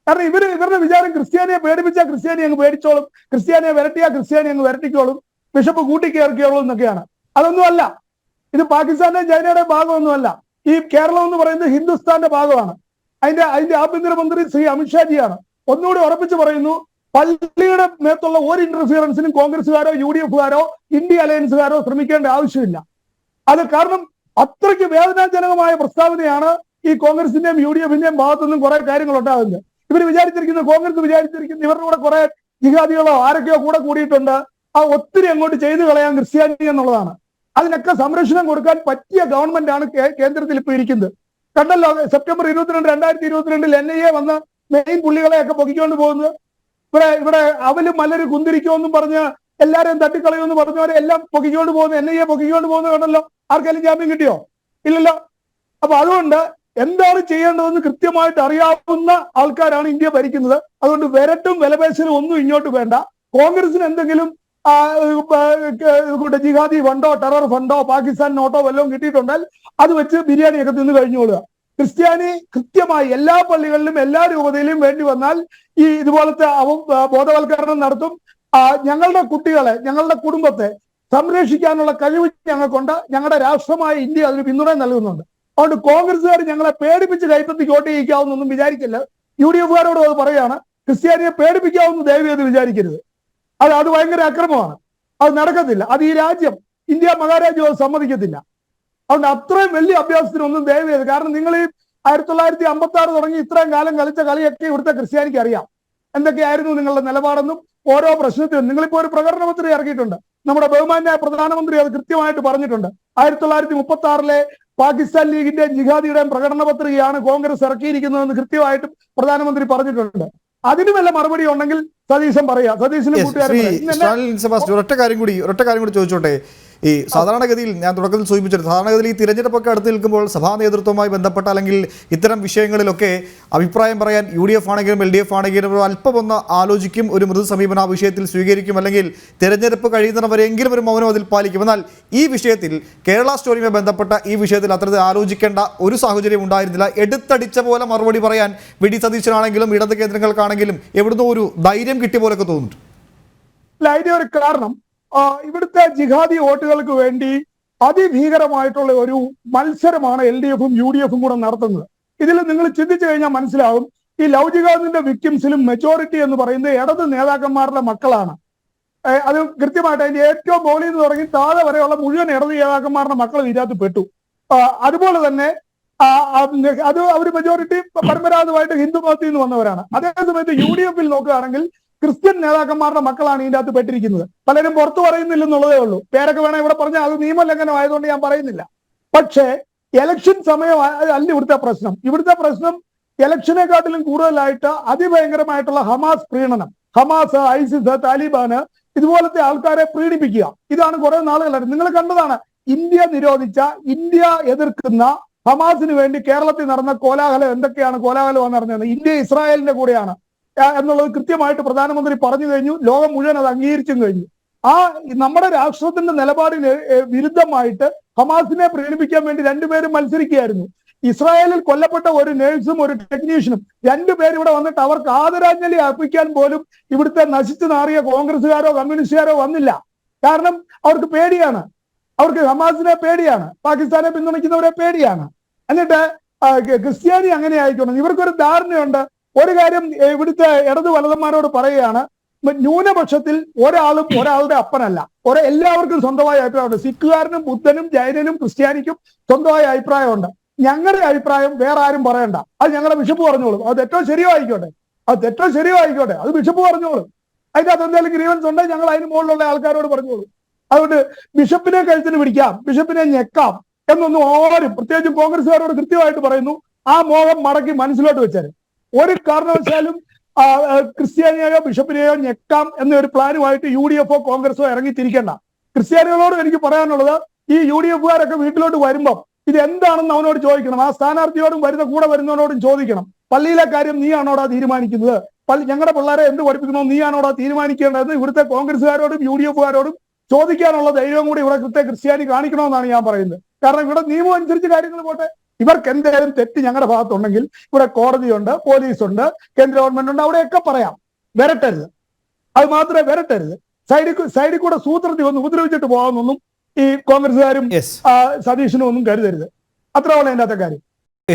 കാരണം ഇവരുടെ വിചാരം ക്രിസ്ത്യാനിയെ പേടിപ്പിച്ചാൽ ക്രിസ്ത്യാനി അങ്ങ് പേടിച്ചോളും, ക്രിസ്ത്യാനിയെ വിരട്ടിയാൽ ക്രിസ്ത്യാനി അങ്ങ് വിരട്ടിക്കോളും, ബിഷപ്പ് കൂട്ടിക്കേറിക്കോളും എന്നൊക്കെയാണ്. അതൊന്നുമല്ല. ഇത് പാകിസ്ഥാന്റെ ചൈനയുടെ ഭാഗമൊന്നുമല്ല. ഈ കേരളം എന്ന് പറയുന്നത് ഹിന്ദുസ്ഥാന്റെ ഭാഗമാണ്. അതിന്റെ ആഭ്യന്തരമന്ത്രി ശ്രീ അമിത്ഷാജിയാണ്. ഒന്നുകൂടി ഉറപ്പിച്ച് പറയുന്നു, പള്ളിയുടെ മേത്തുള്ള ഒരു ഇന്റർഫിയറൻസിനും കോൺഗ്രസുകാരോ UDF-കാരോ ഇന്ത്യ അലയൻസുകാരോ ശ്രമിക്കേണ്ട ആവശ്യമില്ല. അത് കാരണം അത്രയ്ക്ക് വേദനാജനകമായ പ്രസ്താവനയാണ് ഈ കോൺഗ്രസിന്റെയും UDF-ന്റെയും ഭാഗത്തുനിന്നും കുറെ കാര്യങ്ങൾ ഉണ്ടാകുന്നത്. കോൺഗ്രസ് വിചാരിച്ചിരിക്കുന്ന ഇവരുടെ കൂടെ കുറെ ജിഹാദികളോ ആരൊക്കെയോ കൂടെ കൂടിയിട്ടുണ്ട്. ആ ഒത്തിരി അങ്ങോട്ട് ചെയ്തു കളയാൻ ക്രിസ്ത്യാനി എന്നുള്ളതാണ്. അതിനൊക്കെ സംരക്ഷണം കൊടുക്കാൻ പറ്റിയ ഗവൺമെന്റ് ആണ് കേന്ദ്രത്തിൽ ഇപ്പൊ ഇരിക്കുന്നത്. കണ്ടല്ലോ, സെപ്റ്റംബർ 22, 2022 NIA വന്ന് മെയിൻ പുള്ളികളെയൊക്കെ പൊക്കിക്കൊണ്ട് പോകുന്നത്. ഇവിടെ അവലും മലര് കുന്തിരിക്കുമെന്നും പറഞ്ഞ് എല്ലാരെയും തട്ടിക്കളയുമെന്ന് പറഞ്ഞവരെ എല്ലാം പൊക്കിക്കൊണ്ട് പോകുന്നു. NIA പൊക്കിക്കൊണ്ട് പോകുന്നത് കണ്ടല്ലോ. ആർക്കെങ്കിലും ജാമ്യം കിട്ടിയോ? ഇല്ലല്ലോ. അപ്പൊ അതുകൊണ്ട് എന്താണ് ചെയ്യേണ്ടതെന്ന് കൃത്യമായിട്ട് അറിയാവുന്ന ആൾക്കാരാണ് ഇന്ത്യ ഭരിക്കുന്നത്. അതുകൊണ്ട് വിരട്ടും വിലപേശലും ഒന്നും ഇങ്ങോട്ട് വേണ്ട. കോൺഗ്രസിന് എന്തെങ്കിലും ജിഹാദി ഫണ്ടോ ടെറർ ഫണ്ടോ പാകിസ്ഥാൻ നോട്ടോ വല്ലതും കിട്ടിയിട്ടുണ്ടെങ്കിൽ അത് വെച്ച് ബിരിയാണിയൊക്കെ തിന്ന് കഴിഞ്ഞോളുക. ക്രിസ്ത്യാനി കൃത്യമായി എല്ലാ പള്ളികളിലും എല്ലാ രൂപതയിലും വേണ്ടി വന്നാൽ ഈ ഇതുപോലത്തെ ബോധവൽക്കരണം നടത്തും. ഞങ്ങളുടെ കുട്ടികളെ, ഞങ്ങളുടെ കുടുംബത്തെ സംരക്ഷിക്കാനുള്ള കഴിവ് ഞങ്ങൾക്കുണ്ട്. ഞങ്ങളുടെ രാഷ്ട്രമായ ഇന്ത്യ അതിന് പിന്തുണ നൽകുന്നുണ്ട്. അതുകൊണ്ട് കോൺഗ്രസ്സുകാർ ഞങ്ങളെ പേടിപ്പിച്ച് കൈപ്പത്തി വോട്ട് ചെയ്യിക്കാവുന്നൊന്നും വിചാരിക്കില്ല. UDF-കാരോടും അത് പറയാണ്, ക്രിസ്ത്യാനിയെ പേടിപ്പിക്കാവുന്ന ദയവ് ചെയ്ത് വിചാരിക്കരുത്. അത് ഭയങ്കര അക്രമമാണ്. അത് നടക്കത്തില്ല. അത് ഈ രാജ്യം, ഇന്ത്യ മഹാരാജ്യം അത് സമ്മതിക്കത്തില്ല. അതുകൊണ്ട് അത്രയും വലിയ അഭ്യാസത്തിനൊന്നും ദയവ് ചെയ്ത്, കാരണം നിങ്ങൾ ഈ 1956 തുടങ്ങി ഇത്രയും കാലം കളിച്ച കളിയൊക്കെ ഇവിടുത്തെ ക്രിസ്ത്യാനിക്ക് അറിയാം. എന്തൊക്കെയായിരുന്നു നിങ്ങളുടെ നിലപാടെന്നും ഓരോ പ്രശ്നത്തിനും. നിങ്ങളിപ്പോ ഒരു പ്രകടന പത്രിക ഇറക്കിയിട്ടുണ്ട്. നമ്മുടെ ബഹുമാന്യായ പ്രധാനമന്ത്രി അത് കൃത്യമായിട്ട് പറഞ്ഞിട്ടുണ്ട്. 1936 പാകിസ്ഥാൻ ലീഗിന്റെയും ജിഹാദിയുടെയും പ്രകടന പത്രികയാണ് കോൺഗ്രസ് ഇറക്കിയിരിക്കുന്നതെന്ന് കൃത്യമായിട്ട് പ്രധാനമന്ത്രി പറഞ്ഞിട്ടുണ്ട്. അതിന് വല്ല മറുപടി ഉണ്ടെങ്കിൽ സതീശൻ പറയാം. സതീശന് ഒരൊറ്റ കാര്യം കൂടി ചോദിച്ചോട്ടെ. ഈ സാധാരണഗതിയിൽ ഞാൻ തുടക്കത്തിൽ സൂചിപ്പിച്ചിരുന്നു, സാധാരണഗതിയിൽ ഈ തിരഞ്ഞെടുപ്പൊക്കെ അടുത്ത് നിൽക്കുമ്പോൾ സഭാ നേതൃത്വവുമായി ബന്ധപ്പെട്ട അല്ലെങ്കിൽ ഇത്തരം വിഷയങ്ങളിലൊക്കെ അഭിപ്രായം പറയാൻ UDF ആണെങ്കിലും LDF ആണെങ്കിലും അല്പം ഒന്ന് ആലോചിക്കും, ഒരു മൃദു സമീപനം ആ വിഷയത്തിൽ സ്വീകരിക്കും, അല്ലെങ്കിൽ തിരഞ്ഞെടുപ്പ് കഴിയുന്നവരെങ്കിലും ഒരു മൗനം അതിൽ പാലിക്കും. എന്നാൽ ഈ വിഷയത്തിൽ കേരള സ്റ്റോറിയുമായി ബന്ധപ്പെട്ട ഈ വിഷയത്തിൽ അത്തരത്തിൽ ആലോചിക്കേണ്ട ഒരു സാഹചര്യം ഉണ്ടായിരുന്നില്ല. എടുത്തടിച്ച പോലെ മറുപടി പറയാൻ വി ഡി സതീശനാണെങ്കിലും ഇടത് കേന്ദ്രങ്ങൾക്കാണെങ്കിലും എവിടുന്നോ ഒരു ധൈര്യം കിട്ടിയ പോലൊക്കെ തോന്നുന്നു. അതിന്റെ ഒരു കാരണം ഇവിടുത്തെ ജിഹാദി വോട്ടുകൾക്ക് വേണ്ടി അതിഭീകരമായിട്ടുള്ള ഒരു മത്സരമാണ് LDF-ഉം UDF-ഉം കൂടെ നടത്തുന്നത്. ഇതിൽ നിങ്ങൾ ചിന്തിച്ചു കഴിഞ്ഞാൽ മനസ്സിലാവും, ഈ ലവ് ജിഹാദിന്റെ വിക്ടിംസിലും മെജോറിറ്റി എന്ന് പറയുന്നത് ഇടത് നേതാക്കന്മാരുടെ മക്കളാണ്. അത് കൃത്യമായിട്ട് അതിന്റെ ഏറ്റവും മുകളിൽ നിന്ന് തുടങ്ങി താഴെ വരെയുള്ള മുഴുവൻ ഇടത് നേതാക്കന്മാരുടെ മക്കൾ ഇതിനകത്ത് പെട്ടു. അതുപോലെ തന്നെ അത് അവർ മെജോറിറ്റി പരമ്പരാഗതമായിട്ട് ഹിന്ദു മതത്തിൽ നിന്ന് വന്നവരാണ്. അതേസമയത്ത് UDF-ൽ നോക്കുകയാണെങ്കിൽ ക്രിസ്ത്യൻ നേതാക്കന്മാരുടെ മക്കളാണ് ഇതിന്റെ അകത്ത് പെട്ടിരിക്കുന്നത്. പലരും പുറത്തു പറയുന്നില്ലെന്നുള്ളതേ ഉള്ളൂ. പേരൊക്കെ വേണം ഇവിടെ പറഞ്ഞാൽ അത് നിയമലംഘനം ആയതുകൊണ്ട് ഞാൻ പറയുന്നില്ല. പക്ഷേ ഇലക്ഷൻ സമയം അല്ല ഇവിടുത്തെ പ്രശ്നം. ഇവിടുത്തെ പ്രശ്നം ഇലക്ഷനെക്കാട്ടിലും കൂടുതലായിട്ട് അതിഭയങ്കരമായിട്ടുള്ള ഹമാസ് പ്രീണനം, ഹമാസ്, ISIS, താലിബാന് ഇതുപോലത്തെ ആൾക്കാരെ പ്രീണിപ്പിക്കുക. ഇതാണ് കുറെ നാളുകളായിട്ട് നിങ്ങൾ കണ്ടതാണ്. ഇന്ത്യ നിരോധിച്ച, ഇന്ത്യ എതിർക്കുന്ന ഹമാസിന് വേണ്ടി കേരളത്തിൽ നടന്ന കോലാഹലം എന്തൊക്കെയാണ് കോലാഹലം നടന്നത്. ഇന്ത്യ ഇസ്രായേലിന്റെ കൂടെയാണ് എന്നുള്ളത് കൃത്യമായിട്ട് പ്രധാനമന്ത്രി പറഞ്ഞു കഴിഞ്ഞു. ലോകം മുഴുവൻ അത് അംഗീകരിച്ചും കഴിഞ്ഞു. നമ്മുടെ രാഷ്ട്രത്തിന്റെ നിലപാടിന് വിരുദ്ധമായിട്ട് ഹമാസിനെ പ്രീണിപ്പിക്കാൻ വേണ്ടി രണ്ടുപേരും മത്സരിക്കുകയായിരുന്നു. ഇസ്രായേലിൽ കൊല്ലപ്പെട്ട ഒരു നേഴ്സും ഒരു ടെക്നീഷ്യനും രണ്ടുപേരും ഇവിടെ വന്നിട്ട് അവർക്ക് ആദരാഞ്ജലി അർപ്പിക്കാൻ പോലും ഇവിടുത്തെ നശിച്ചു നാറിയ കോൺഗ്രസ്സുകാരോ കമ്മ്യൂണിസ്റ്റുകാരോ വന്നില്ല. കാരണം അവർക്ക് പേടിയാണ്, അവർക്ക് ഹമാസിനെ പേടിയാണ്, പാകിസ്ഥാനെ പിന്തുണയ്ക്കുന്നവരെ പേടിയാണ്. എന്നിട്ട് ക്രിസ്ത്യാനി അങ്ങനെ ആയിക്കോണം. ഇവർക്കൊരു ധാരണയുണ്ട്. ഒരു കാര്യം ഇവിടുത്തെ ഇടതു വലതന്മാരോട് പറയുകയാണ്, ന്യൂനപക്ഷത്തിൽ ഒരാളും ഒരാളുടെ അപ്പനല്ല. എല്ലാവർക്കും സ്വന്തമായ അഭിപ്രായമുണ്ട്. സിഖുകാരനും ബുദ്ധനും ജൈനനും ക്രിസ്ത്യാനിക്കും സ്വന്തമായ അഭിപ്രായമുണ്ട്. ഞങ്ങളുടെ അഭിപ്രായം വേറെ ആരും പറയണ്ട, അത് ഞങ്ങളുടെ ബിഷപ്പ് പറഞ്ഞോളും. അത് തെറ്റോ ശരിയോ ആയിക്കോട്ടെ, അത് ബിഷപ്പ് പറഞ്ഞോളും. അതിന്റെ അകത്ത് എന്തെങ്കിലും ഗ്രീവൻസ് ഉണ്ടെങ്കിൽ ഞങ്ങൾ അതിന് മുകളിലുള്ള ആൾക്കാരോട് പറഞ്ഞോളും. അതുകൊണ്ട് ബിഷപ്പിനെ കഴുത്തിന് പിടിക്കാം, ബിഷപ്പിനെ ഞെക്കാം എന്നൊന്നും ആരും, പ്രത്യേകിച്ചും കോൺഗ്രസ്സുകാരോട് കൃത്യമായിട്ട് പറയുന്നു, ആ മോഹം മടക്കി മനസ്സിലോട്ട് വെച്ചാൽ ഒരു കാരണവശാലും ക്രിസ്ത്യാനിയെയോ ബിഷപ്പിനെയോ ഞെക്കാം എന്നൊരു പ്ലാനുമായിട്ട് UDF-ഓ കോൺഗ്രസോ ഇറങ്ങിത്തിരിക്കേണ്ട. ക്രിസ്ത്യാനികളോടും എനിക്ക് പറയാനുള്ളത്, ഈ UDF-കാരൊക്കെ വീട്ടിലോട്ട് വരുമ്പം ഇത് എന്താണെന്ന് അവനോട് ചോദിക്കണം. ആ സ്ഥാനാർത്ഥിയോടും കൂടെ വരുന്നവനോടും ചോദിക്കണം, പള്ളിയിലെ കാര്യം നീയാണോടാ തീരുമാനിക്കുന്നത്, ഞങ്ങളുടെ പിള്ളേരെ എന്ത് പഠിപ്പിക്കണോ നീയാണോടാ തീരുമാനിക്കേണ്ടതെന്ന് ഇവിടുത്തെ കോൺഗ്രസ്സുകാരോടും UDF-കാരോടും ചോദിക്കാനുള്ള ധൈര്യം കൂടി ഇവിടെ ക്രിസ്ത്യാനി കാണിക്കണമെന്നാണ് ഞാൻ പറയുന്നത്. കാരണം ഇവിടെ നിയമം അനുസരിച്ച് കാര്യങ്ങൾ പോട്ടെ. ഇവർക്ക് എന്തെങ്കിലും തെറ്റ് ഞങ്ങളുടെ ഭാഗത്തുണ്ടെങ്കിൽ ഇവിടെ കോടതിയുണ്ട്, പോലീസുണ്ട്, കേന്ദ്ര ഗവൺമെന്റ് ഉണ്ട്, അവിടെയൊക്കെ പറയാം. വരട്ടരുത്, അത് മാത്രമേ വരട്ടരുത്. സൈഡിൽ കൂടെ സൂത്രത്തിൽ ഒന്ന് ഉപദ്രവിച്ചിട്ട് പോകാമെന്നൊന്നും ഈ കോൺഗ്രസ്സുകാരും സതീശനും ഒന്നും കരുതരുത്. അത്രയുള്ള അതിൻ്റെ അകത്തെ കാര്യം.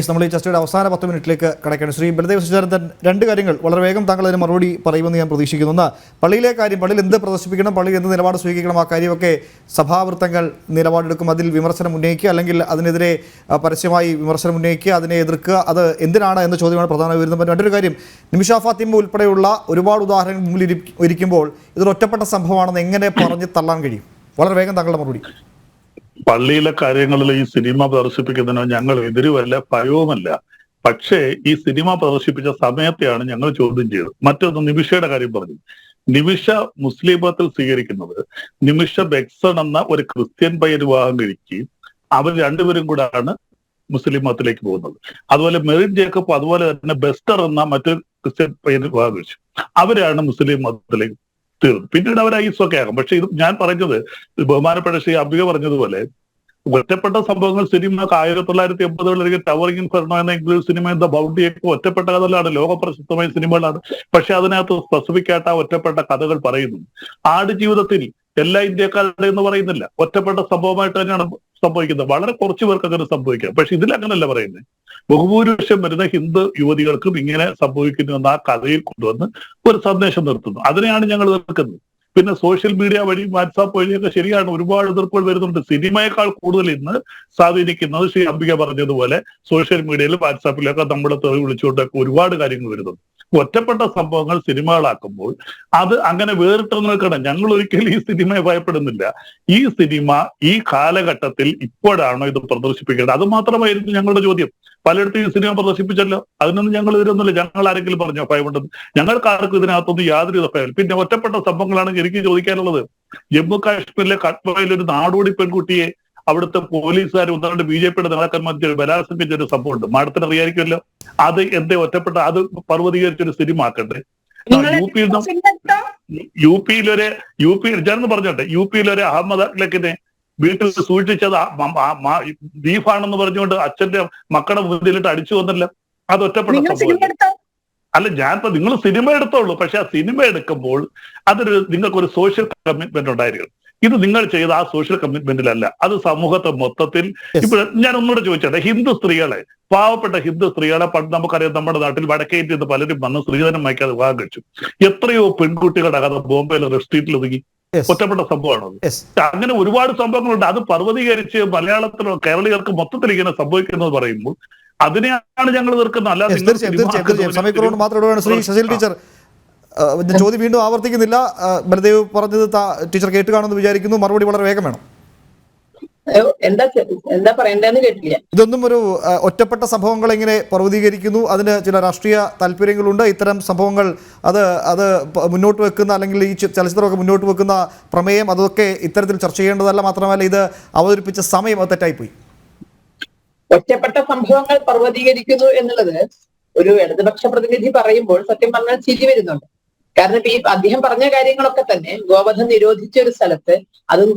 നമ്മൾ ഈ ചർച്ചയുടെ അവസാന 10 മിനിറ്റിലേക്ക് കടക്കുകയാണ്. ശ്രീ ബലദേവ് സച്ചിദാനന്ദൻ, രണ്ട് കാര്യങ്ങൾ വളരെ വേഗം താങ്കൾ അതിന് മറുപടി പറയുമെന്ന് ഞാൻ പ്രതീക്ഷിക്കുന്നു. ഒന്ന്, പള്ളിയിലെ കാര്യം, പള്ളിയിൽ എന്ത് പ്രദർശിപ്പിക്കണം, പള്ളിയിൽ എന്ത് നിലപാട് സ്വീകരിക്കണം, ആ കാര്യമൊക്കെ സഭാവൃത്തങ്ങൾ നിലപാടെടുക്കും. അതിൽ വിമർശനം ഉന്നയിക്കുക, അല്ലെങ്കിൽ അതിനെതിരെ പരസ്യമായി വിമർശനം ഉന്നയിക്കുക, അതിനെ എതിർക്കുക, അത് എന്തിനാണ് എന്ന ചോദ്യമാണ് പ്രധാന വരുന്നത്. മറ്റൊരു കാര്യം, നിമിഷ ഫാത്തിമ ഉൾപ്പെടെയുള്ള ഒരുപാട് ഉദാഹരണങ്ങൾ മുമ്പിൽ ഇരിക്കുമ്പോൾ ഇതൊരു ഒറ്റപ്പെട്ട സംഭവമാണെന്ന് എങ്ങനെ പറഞ്ഞ് തള്ളാൻ കഴിയും? വളരെ വേഗം താങ്കളുടെ മറുപടി. പള്ളിയിലെ കാര്യങ്ങളിൽ ഈ സിനിമ പ്രദർശിപ്പിക്കുന്നതിനോ ഞങ്ങൾ എതിരുമല്ല, ഭയവുമല്ല. പക്ഷേ ഈ സിനിമ പ്രദർശിപ്പിച്ച സമയത്തെയാണ് ഞങ്ങൾ ചോദ്യം ചെയ്തത്. മറ്റൊന്ന്, നിമിഷയുടെ കാര്യം പറഞ്ഞു. നിമിഷ മുസ്ലിം മതത്തിൽ സ്വീകരിക്കുന്നത്, നിമിഷ ബെക്സൺ എന്ന ഒരു ക്രിസ്ത്യൻ പയ്യൻ വിവാഹം കഴിക്കുകയും അവർ രണ്ടുപേരും കൂടാണ് മുസ്ലിം മതത്തിലേക്ക് പോകുന്നത്. അതുപോലെ മെറിൻ ജേക്കബ്, അതുപോലെ തന്നെ ബെസ്റ്റർ എന്ന മറ്റൊരു ക്രിസ്ത്യൻ പയ്യൻ വിവാഹം കഴിച്ചു. അവരാണ് മുസ്ലിം മതത്തിലേക്ക് തീർന്നു. പിന്നീട് അവർ ഐസൊക്കെ ആകും. പക്ഷെ ഇത് ഞാൻ പറഞ്ഞത്, ബഹുമാനപ്പെട്ട ശ്രീ അംബിക പറഞ്ഞതുപോലെ ഒറ്റപ്പെട്ട സംഭവങ്ങൾ സിനിമ 1980 ടവറിംഗ് ഇൻഫെർണോ എന്ന ഇംഗ്ലീഷ് സിനിമ, എന്താ ബൗണ്ടിയൊക്കെ ഒറ്റപ്പെട്ട കഥകളാണ്, ലോകപ്രശസ്തമായ സിനിമകളാണ്. പക്ഷെ അതിനകത്ത് സ്പെസിഫിക് ആയിട്ട് ആ ഒറ്റപ്പെട്ട കഥകൾ പറയുന്നു. ആടുജീവിതത്തിൽ എല്ലാ ഇന്ത്യക്കാരുടെ എന്ന് പറയുന്നില്ല, ഒറ്റപ്പെട്ട സംഭവമായിട്ട് തന്നെയാണ് സംഭവിക്കുന്നത്. വളരെ കുറച്ചു പേർക്ക് അങ്ങനെ സംഭവിക്കാം. പക്ഷെ ഇതിലങ്ങനല്ല പറയുന്നത്. ബഹുഭൂരിപക്ഷം വരുന്ന ഹിന്ദു യുവതികൾക്കും ഇങ്ങനെ സംഭവിക്കുന്നു എന്ന് ആ കഥയിൽ കൊണ്ടുവന്ന് ഒരു സന്ദേശം നിർത്തുന്നു. അതിനെയാണ് ഞങ്ങൾ എതിർക്കുന്നത്. പിന്നെ സോഷ്യൽ മീഡിയ വഴി, വാട്സാപ്പ് വഴിയൊക്കെ ശരിയാണ് ഒരുപാട് എതിർപ്പുകൾ വരുന്നുണ്ട്. സിനിമയേക്കാൾ കൂടുതൽ ഇന്ന് സ്വാധീനിക്കുന്നത് ശ്രീ അംബിക പറഞ്ഞതുപോലെ സോഷ്യൽ മീഡിയയിലും വാട്സാപ്പിലൊക്കെ നമ്മളെ തെറി വിളിച്ചുകൊണ്ടൊക്കെ ഒരുപാട് കാര്യങ്ങൾ വരുന്നുണ്ട്. ഒറ്റപ്പെട്ട സംഭവങ്ങൾ സിനിമകളാക്കുമ്പോൾ അത് അങ്ങനെ വേറിട്ട് നിൽക്കണം. ഞങ്ങൾ ഒരിക്കലും ഈ സിനിമയെ ഭയപ്പെടുന്നില്ല. ഈ സിനിമ ഈ കാലഘട്ടത്തിൽ ഇപ്പോഴാണോ ഇത് പ്രദർശിപ്പിക്കേണ്ടത്? അത് മാത്രമായിരുന്നു ഞങ്ങളുടെ ചോദ്യം. പലയിടത്തും ഈ സിനിമ പ്രദർശിപ്പിച്ചല്ലോ, അതിനൊന്നും ഞങ്ങൾ ഇതിലൊന്നുമില്ല. ഞങ്ങൾ ആരെങ്കിലും പറഞ്ഞോ ഭയമുണ്ടെന്ന്? ഞങ്ങൾക്ക് ആർക്കും ഇതിനകത്തൊന്നും യാതൊരു ഭയമില്ല. പിന്നെ ഒറ്റപ്പെട്ട സംഭവങ്ങളാണെങ്കിൽ എനിക്ക് ചോദിക്കാനുള്ളത്, ജമ്മു കാശ്മീരിലെ കട്വയിൽ ഒരു നാടോടി പെൺകുട്ടിയെ അവിടുത്തെ പോലീസുകാർ ഒന്നുകൊണ്ട് BJP-യുടെ നേതാക്കന്മാർ ബലാത്സംഗിച്ച ഒരു സംഭവമുണ്ട്. മാഡത്തിന് അറിയായിരിക്കുമല്ലോ. അത് എന്തേ ഒറ്റപ്പെട്ട അത് പർവ്വതീകരിച്ചൊരു സിനിമ ആക്കട്ടെ. ഞാനൊന്ന് പറഞ്ഞോട്ടെ, യുപിയിലൊരു അഹമ്മദ് അഖ്ലഖിനെ വീട്ടിൽ സൂക്ഷിച്ചത് ബീഫാണെന്ന് പറഞ്ഞുകൊണ്ട് അച്ഛന്റെ മക്കളുടെ മുന്നിലിട്ട് അടിച്ചു വന്നല്ലോ. അത് ഒറ്റപ്പെട്ട സംഭവം അല്ല. ഞാനിപ്പോ നിങ്ങൾ സിനിമ എടുത്തോളൂ, പക്ഷെ ആ സിനിമ എടുക്കുമ്പോൾ നിങ്ങൾക്കൊരു സോഷ്യൽ കമ്മിറ്റ്മെന്റ് ഉണ്ടായിരിക്കും. ഇത് നിങ്ങൾ ചെയ്ത ആ സോഷ്യൽ കമ്മിറ്റ്മെന്റിലല്ല, അത് സമൂഹത്തെ മൊത്തത്തിൽ. ഇപ്പോൾ ഞാൻ ഒന്നുകൂടെ ചോദിച്ചോട്ടെ, ഹിന്ദു സ്ത്രീകളെ, പാവപ്പെട്ട ഹിന്ദു സ്ത്രീകളെ നമുക്കറിയാം, നമ്മുടെ നാട്ടിൽ വടക്കേറ്റ് നിന്ന് പലരും വന്ന് സ്ത്രീധനം വായിക്കാതെ വിവാഹം കഴിച്ചു. എത്രയോ പെൺകുട്ടികളുടെ കഥ ബോംബെയിലെ സ്ട്രീറ്റിൽ ഒതുങ്ങി. ഒറ്റപ്പെട്ട സംഭവമാണത്. അങ്ങനെ ഒരുപാട് സംഭവങ്ങളുണ്ട്. അത് പർവ്വതീകരിച്ച് മലയാളത്തിലോ കേരളീയർക്ക് മൊത്തത്തിൽ ഇങ്ങനെ സംഭവിക്കുന്നത് പറയുമ്പോൾ അതിനെയാണ് ഞങ്ങൾ എതിർക്കുന്നത്. അല്ലാതെ സമയക്കുറവ് മാത്രം. ശ്രീ ശശിൽ ടീച്ചർ, ചോദ്യം വീണ്ടും ആവർത്തിക്കുന്നില്ല. ബലദേവ് പറഞ്ഞത് ടീച്ചർ കേട്ട് കാണുമെന്ന് വിചാരിക്കുന്നു. മറുപടി വളരെ വേഗം വേണം. എന്താ പറയണ്ടെന്ന് കേട്ടില്ല. ഇതൊന്നും ഒരു ഒറ്റപ്പെട്ട സംഭവങ്ങൾ എങ്ങനെ പർവ്വതീകരിക്കുന്നു? അതിന് ചില രാഷ്ട്രീയ താല്പര്യങ്ങളുണ്ട്. ഇത്തരം സംഭവങ്ങൾ അത് മുന്നോട്ട് വെക്കുന്ന, അല്ലെങ്കിൽ ഈ ചലച്ചിത്രമൊക്കെ മുന്നോട്ട് വെക്കുന്ന പ്രമേയം, അതൊക്കെ ഇത്തരത്തിൽ ചർച്ച ചെയ്യേണ്ടതല്ല. മാത്രമല്ല ഇത് അവതരിപ്പിച്ച സമയം അത് തെറ്റായിപ്പോയി. ഒറ്റപ്പെട്ട സംഭവങ്ങൾ പർവ്വതീകരിക്കുന്നു എന്നുള്ളത് ഒരു ഇടതുപക്ഷ പ്രതിനിധി പറയുമ്പോൾ സത്യം പറഞ്ഞാൽ ചിരി വരുന്നുണ്ട്. കാരണം ഇപ്പൊ ഈ അദ്ദേഹം പറഞ്ഞ കാര്യങ്ങളൊക്കെ തന്നെ ഗോവധം നിരോധിച്ച ഒരു സ്ഥലത്ത് അതും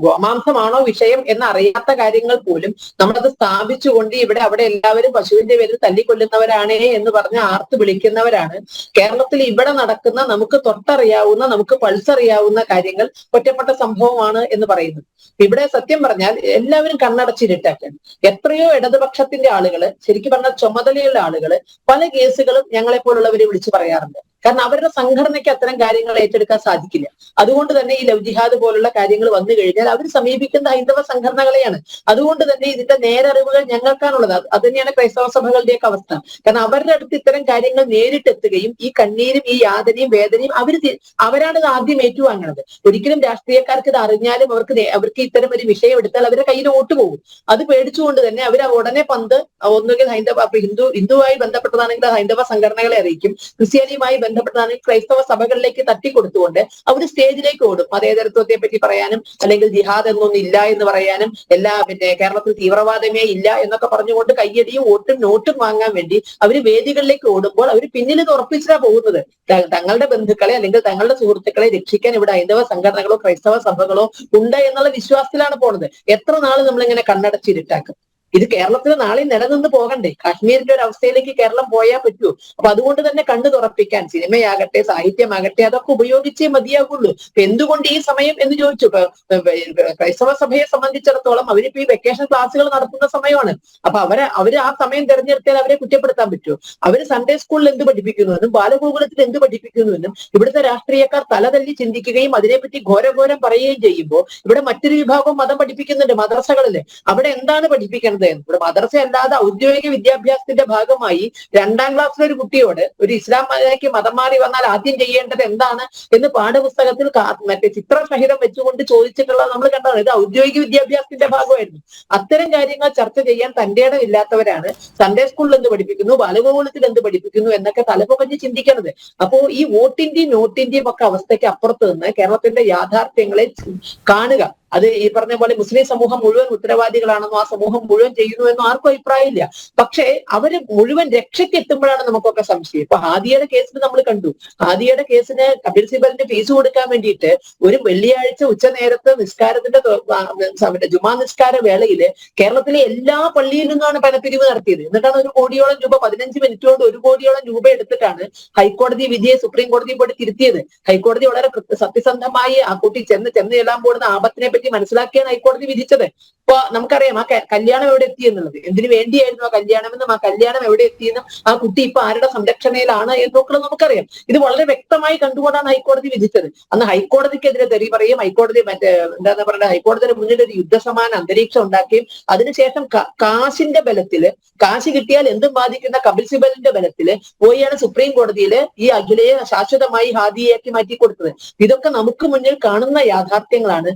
ഗോമാംസമാണോ വിഷയം എന്നറിയാത്ത കാര്യങ്ങൾ പോലും നമ്മളത് സ്ഥാപിച്ചുകൊണ്ട് ഇവിടെ അവിടെ എല്ലാവരും പശുവിന്റെ പേരിൽ തല്ലിക്കൊല്ലുന്നവരാണേ എന്ന് പറഞ്ഞ് ആർത്ത് വിളിക്കുന്നവരാണ്. കേരളത്തിൽ ഇവിടെ നടക്കുന്ന നമുക്ക് തൊട്ടറിയാവുന്ന, നമുക്ക് പൾസറിയാവുന്ന കാര്യങ്ങൾ ഒറ്റപ്പെട്ട സംഭവമാണ് എന്ന് പറയുന്നത്. ഇവിടെ സത്യം പറഞ്ഞാൽ എല്ലാവരും കണ്ണടച്ചിരുട്ടാക്കാണ്. എത്രയോ ഇടതുപക്ഷത്തിന്റെ ആളുകള്, ശരിക്കും പറഞ്ഞാൽ ചുമതലയുള്ള ആളുകള് പല കേസുകളും ഞങ്ങളെ പോലുള്ളവരെ വിളിച്ചു പറയാറുണ്ട്. കാരണം അവരുടെ സംഘടനയ്ക്ക് അത്തരം കാര്യങ്ങൾ ഏറ്റെടുക്കാൻ സാധിക്കില്ല. അതുകൊണ്ട് തന്നെ ഈ ലവ് ജിഹാദ് പോലുള്ള കാര്യങ്ങൾ വന്നു കഴിഞ്ഞാൽ അവർ സമീപിക്കുന്ന ഹൈന്ദവ സംഘടനകളെയാണ്. അതുകൊണ്ട് തന്നെ ഇതിന്റെ നേരറിവുകൾ ഞങ്ങൾക്കാണുള്ളത്. അത് തന്നെയാണ് ക്രൈസ്തവ സഭകളുടെയൊക്കെ അവസ്ഥ. കാരണം അവരുടെ അടുത്ത് ഇത്തരം കാര്യങ്ങൾ നേരിട്ടെത്തുകയും ഈ കണ്ണീരും ഈ യാതനയും വേദനയും അവരാണ് ഇത് ആദ്യം ഏറ്റുവാങ്ങുന്നത്. ഒരിക്കലും രാഷ്ട്രീയക്കാർക്ക് ഇത് അറിഞ്ഞാലും അവർക്ക് ഇത്തരം ഒരു വിഷയം എടുത്താൽ അവരുടെ കയ്യിൽ വോട്ട് പോകും. അത് പേടിച്ചുകൊണ്ട് തന്നെ അവർ ഉടനെ പന്ത് ഒന്നുകിൽ ഹിന്ദുവുമായി ബന്ധപ്പെട്ടതാണെങ്കിൽ ഹൈന്ദവ സംഘടനകളെ അറിയിക്കും, ക്രിസ്ത്യാനിയുമായി ബന്ധപ്പെട്ടതാണെങ്കിൽ ക്രൈസ്തവ സഭകളിലേക്ക് തട്ടിക്കൊടുത്തുകൊണ്ട് അവർ സ്റ്റേജിലേക്ക് ഓടും. മതേതരത്വത്തെ പറ്റി പറയാനും അല്ലെങ്കിൽ ജിഹാദ് എന്നൊന്നും ഇല്ല എന്ന് പറയാനും കേരളത്തിൽ തീവ്രവാദമേ ഇല്ല എന്നൊക്കെ പറഞ്ഞുകൊണ്ട് കയ്യടിയും വോട്ടും നോട്ടും വാങ്ങാൻ വേണ്ടി അവർ വേദികളിലേക്ക് ഓടുമ്പോൾ അവർ പിന്നിൽ ഇത് ഉറപ്പിച്ചാ പോകുന്നത്. തങ്ങളുടെ ബന്ധുക്കളെ അല്ലെങ്കിൽ തങ്ങളുടെ സുഹൃത്തുക്കളെ രക്ഷിക്കാൻ ഇവിടെ ഹൈന്ദവ സംഘടനകളോ ക്രൈസ്തവ സഭകളോ ഉണ്ട് എന്നുള്ള വിശ്വാസത്തിലാണ് പോണത്. എത്ര നാള് നമ്മളിങ്ങനെ കണ്ണടച്ചിരുട്ടാക്കും? ഇത് കേരളത്തിൽ നാളെ നിലനിന്ന് പോകണ്ടേ? കാശ്മീരിന്റെ ഒരു അവസ്ഥയിലേക്ക് കേരളം പോയാൽ പറ്റുമോ? അപ്പൊ അതുകൊണ്ട് തന്നെ കണ്ണു തുറപ്പിക്കാൻ സിനിമയാകട്ടെ സാഹിത്യമാകട്ടെ അതൊക്കെ ഉപയോഗിച്ചേ മതിയാകുള്ളൂ. എന്തുകൊണ്ട് ഈ സമയം എന്ന് ചോദിച്ചു. ക്രൈസ്തവ സഭയെ സംബന്ധിച്ചിടത്തോളം അവരിപ്പോ ഈ വെക്കേഷൻ ക്ലാസ്സുകൾ നടത്തുന്ന സമയമാണ്. അപ്പൊ അവര് ആ സമയം തെരഞ്ഞെടുത്താൽ അവരെ കുറ്റപ്പെടുത്താൻ പറ്റുമോ? അവര് സൺഡേ സ്കൂളിൽ എന്ത് പഠിപ്പിക്കുന്നുവെന്നും ബാലഗോകുലത്തിൽ എന്ത് പഠിപ്പിക്കുന്നുവെന്നും ഇവിടുത്തെ രാഷ്ട്രീയക്കാർ തലതല്ലി ചിന്തിക്കുകയും അതിനെപ്പറ്റി ഘോരഘോരം പറയുകയും ചെയ്യുമ്പോൾ ഇവിടെ മറ്റൊരു വിഭാഗം മതം പഠിപ്പിക്കുന്നുണ്ട് മദ്രസകളില്. അവിടെ എന്താണ് പഠിപ്പിക്കേണ്ടത്? ഇവിടെ മദ്രസ അല്ലാതെ ഔദ്യോഗിക വിദ്യാഭ്യാസത്തിന്റെ ഭാഗമായി 2ാം ക്ലാസ്സിലെ ഒരു കുട്ടിയോട് ഒരു ഇസ്ലാമിലേക്ക് മതം മാറി വന്നാൽ ആദ്യം ചെയ്യേണ്ടത് എന്താണ് എന്ന് പാഠപുസ്തകത്തിൽ മറ്റേ ചിത്രസഹിതം വെച്ചുകൊണ്ട് ചോദിച്ചിട്ടുള്ളത് നമ്മൾ കണ്ടതാണ്. ഇത് ഔദ്യോഗിക വിദ്യാഭ്യാസത്തിന്റെ ഭാഗമായിരുന്നു. അത്തരം കാര്യങ്ങൾ ചർച്ച ചെയ്യാൻ തന്റെ ഇടം ഇല്ലാത്തവരാണ് സൺഡേ സ്കൂളിൽ എന്ത് പഠിപ്പിക്കുന്നു, ബാലഗോകുലത്തിൽ എന്ത് പഠിപ്പിക്കുന്നു എന്നൊക്കെ തലപുകഞ്ഞ് ചിന്തിക്കുന്നത്. അപ്പോ ഈ വോട്ടിന്റെയും നോട്ടിന്റെയും ഒക്കെ അവസ്ഥയ്ക്ക് അപ്പുറത്ത് നിന്ന് കേരളത്തിന്റെ യാഥാർത്ഥ്യങ്ങളെ കാണുക. അത് ഈ പറഞ്ഞ പോലെ മുസ്ലിം സമൂഹം മുഴുവൻ ഉത്തരവാദികളാണെന്നോ ആ സമൂഹം മുഴുവൻ ചെയ്യുന്നുവെന്നോ ആർക്കും അഭിപ്രായമില്ല. പക്ഷേ അവര് മുഴുവൻ രക്ഷയ്ക്ക് എത്തുമ്പോഴാണ് നമുക്കൊക്കെ സംശയം. ഇപ്പൊ ഹാദിയയുടെ കേസിൽ നമ്മൾ കണ്ടു. ഹാദിയയുടെ കേസിന് കപിൽ സിബലിന്റെ ഫീസ് കൊടുക്കാൻ വേണ്ടിയിട്ട് ഒരു വെള്ളിയാഴ്ച ഉച്ചനേരത്ത് നിസ്കാരത്തിന്റെ ജുമാ നിസ്കാര വേളയില് കേരളത്തിലെ എല്ലാ പള്ളിയിൽ നിന്നാണ് പണപ്പിരിവ് നടത്തിയത്. എന്നിട്ടാണ് 1 കോടിയോളം രൂപ 15 മിനിറ്റ് കൊണ്ട് 1 കോടിയോളം രൂപ എടുത്തിട്ടാണ് ഹൈക്കോടതി വിധിയെ സുപ്രീം കോടതി പോയി തിരുത്തിയത്. ഹൈക്കോടതി വളരെ സത്യസന്ധമായി ആ കുട്ടി ചെന്ന് ചെല്ലാൻ പോകുന്ന ആപത്തിനെ പറ്റി മനസ്സിലാക്കിയാണ് ഹൈക്കോടതി വിധിച്ചത്. ഇപ്പൊ നമുക്കറിയാം ആ കല്യാണം എവിടെ എത്തി എന്നുള്ളത്, എന്തിനു വേണ്ടിയായിരുന്നു ആ കല്യാണം എന്നും ആ കല്യാണം എവിടെ എത്തിയെന്നും ആ കുട്ടി ഇപ്പൊ ആരുടെ സംരക്ഷണയിലാണ് എന്നൊക്കെ നമുക്കറിയാം. ഇത് വളരെ വ്യക്തമായി കണ്ടുകൊണ്ടാണ് ഹൈക്കോടതി വിധിച്ചത്. അന്ന് ഹൈക്കോടതിക്കെതിരെ തെറി പറയും, ഹൈക്കോടതി എന്താന്ന് പറയുക, ഹൈക്കോടതിയുടെ മുന്നിൽ ഒരു യുദ്ധസമാന അന്തരീക്ഷം ഉണ്ടാക്കുകയും അതിനുശേഷം കാശിന്റെ ബലത്തില്, കാശ് കിട്ടിയാൽ എന്തും ബാധിക്കുന്ന കപിൽ സിബലിന്റെ ബലത്തില് പോയാണ് സുപ്രീം കോടതിയിൽ ഈ അഖിലയെ ശാശ്വതമായി ഹാദിയയാക്കി മാറ്റി കൊടുത്തത്. ഇതൊക്കെ നമുക്ക് മുന്നിൽ കാണുന്ന യാഥാർത്ഥ്യങ്ങളാണ്.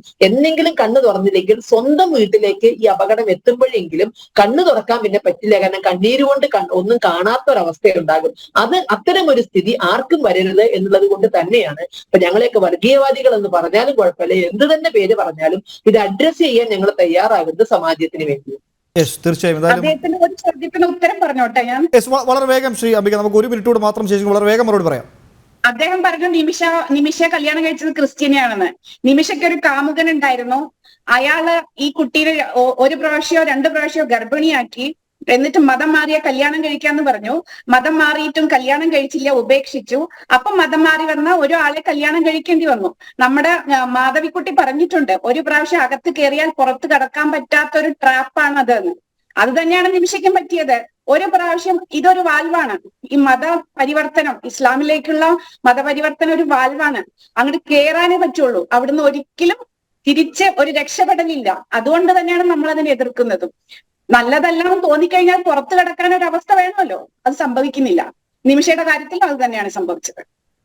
ഇനിയെങ്കിലും കണ്ണു തുറന്നില്ലെങ്കിൽ സ്വന്തം വീട്ടിലേക്ക് ഈ അപകടം എത്തുമ്പോഴെങ്കിലും കണ്ണു തുറക്കാൻ പിന്നെ പറ്റില്ല. കാരണം കണ്ണീരുകൊണ്ട് ഒന്നും കാണാത്തൊരവസ്ഥയുണ്ടാകും. അത്തരം ഒരു സ്ഥിതി ആർക്കും വരരുത് എന്നുള്ളത് കൊണ്ട് തന്നെയാണ് ഇപ്പൊ ഞങ്ങളെയൊക്കെ വർഗീയവാദികൾ എന്ന് പറഞ്ഞാലും കുഴപ്പമില്ല, എന്ത് തന്നെ പേര് പറഞ്ഞാലും ഇത് അഡ്രസ് ചെയ്യാൻ ഞങ്ങൾ തയ്യാറാകുന്നത് സമാജത്തിന് വേണ്ടി. തീർച്ചയായും. അദ്ദേഹത്തിന് ഒരു ചോദ്യത്തിന് ഉത്തരം പറഞ്ഞോട്ടെ ഞാൻ. വളരെ വേഗം ശ്രീ അംബിക, നമുക്ക് 1 മിനിറ്റ് കൂടെ മാത്രം ശേഷം വളരെ വേഗം മറുപടി പറയാം. അദ്ദേഹം പറഞ്ഞു നിമിഷ കല്യാണം കഴിച്ചത് ക്രിസ്ത്യാനിയാണെന്ന്. നിമിഷയ്ക്ക് ഒരു കാമുകൻ ഉണ്ടായിരുന്നു. അയാള് ഈ കുട്ടീനെ 1 പ്രാവശ്യമോ 2 പ്രാവശ്യമോ ഗർഭിണിയാക്കി. എന്നിട്ട് മതം മാറിയ കല്യാണം കഴിക്കാന്ന് പറഞ്ഞു. മതം മാറിയിട്ടും കല്യാണം കഴിച്ചില്ല, ഉപേക്ഷിച്ചു. അപ്പൊ മതം മാറി വന്ന ഒരാളെ കല്യാണം കഴിക്കേണ്ടി വന്നു. നമ്മുടെ മാധവിക്കുട്ടി പറഞ്ഞിട്ടുണ്ട്, 1 പ്രാവശ്യം അകത്ത് കയറിയാൽ പുറത്ത് കടക്കാൻ പറ്റാത്തൊരു ട്രാപ്പാണ് അതെന്ന്. അത് തന്നെയാണ് നിമിഷയ്ക്കും പറ്റിയത്. 1 പ്രാവശ്യം ഇതൊരു വാൽവാണ്. ഈ മതപരിവർത്തനം, ഇസ്ലാമിലേക്കുള്ള മതപരിവർത്തനം ഒരു വാൽവാണ്. അങ്ങോട്ട് കേറാനേ പറ്റുള്ളൂ. അവിടുന്ന് ഒരിക്കലും തിരിച്ച് ഒരു രക്ഷപ്പെടലില്ല. അതുകൊണ്ട് തന്നെയാണ് നമ്മൾ അതിനെ എതിർക്കുന്നതും. നല്ലതെല്ലാം തോന്നിക്കഴിഞ്ഞാൽ പുറത്തു കിടക്കാൻ ഒരു അവസ്ഥ വേണമല്ലോ, അത് സംഭവിക്കുന്നില്ല. നിമിഷയുടെ കാര്യത്തിൽ അത് തന്നെയാണ് സംഭവിച്ചത്.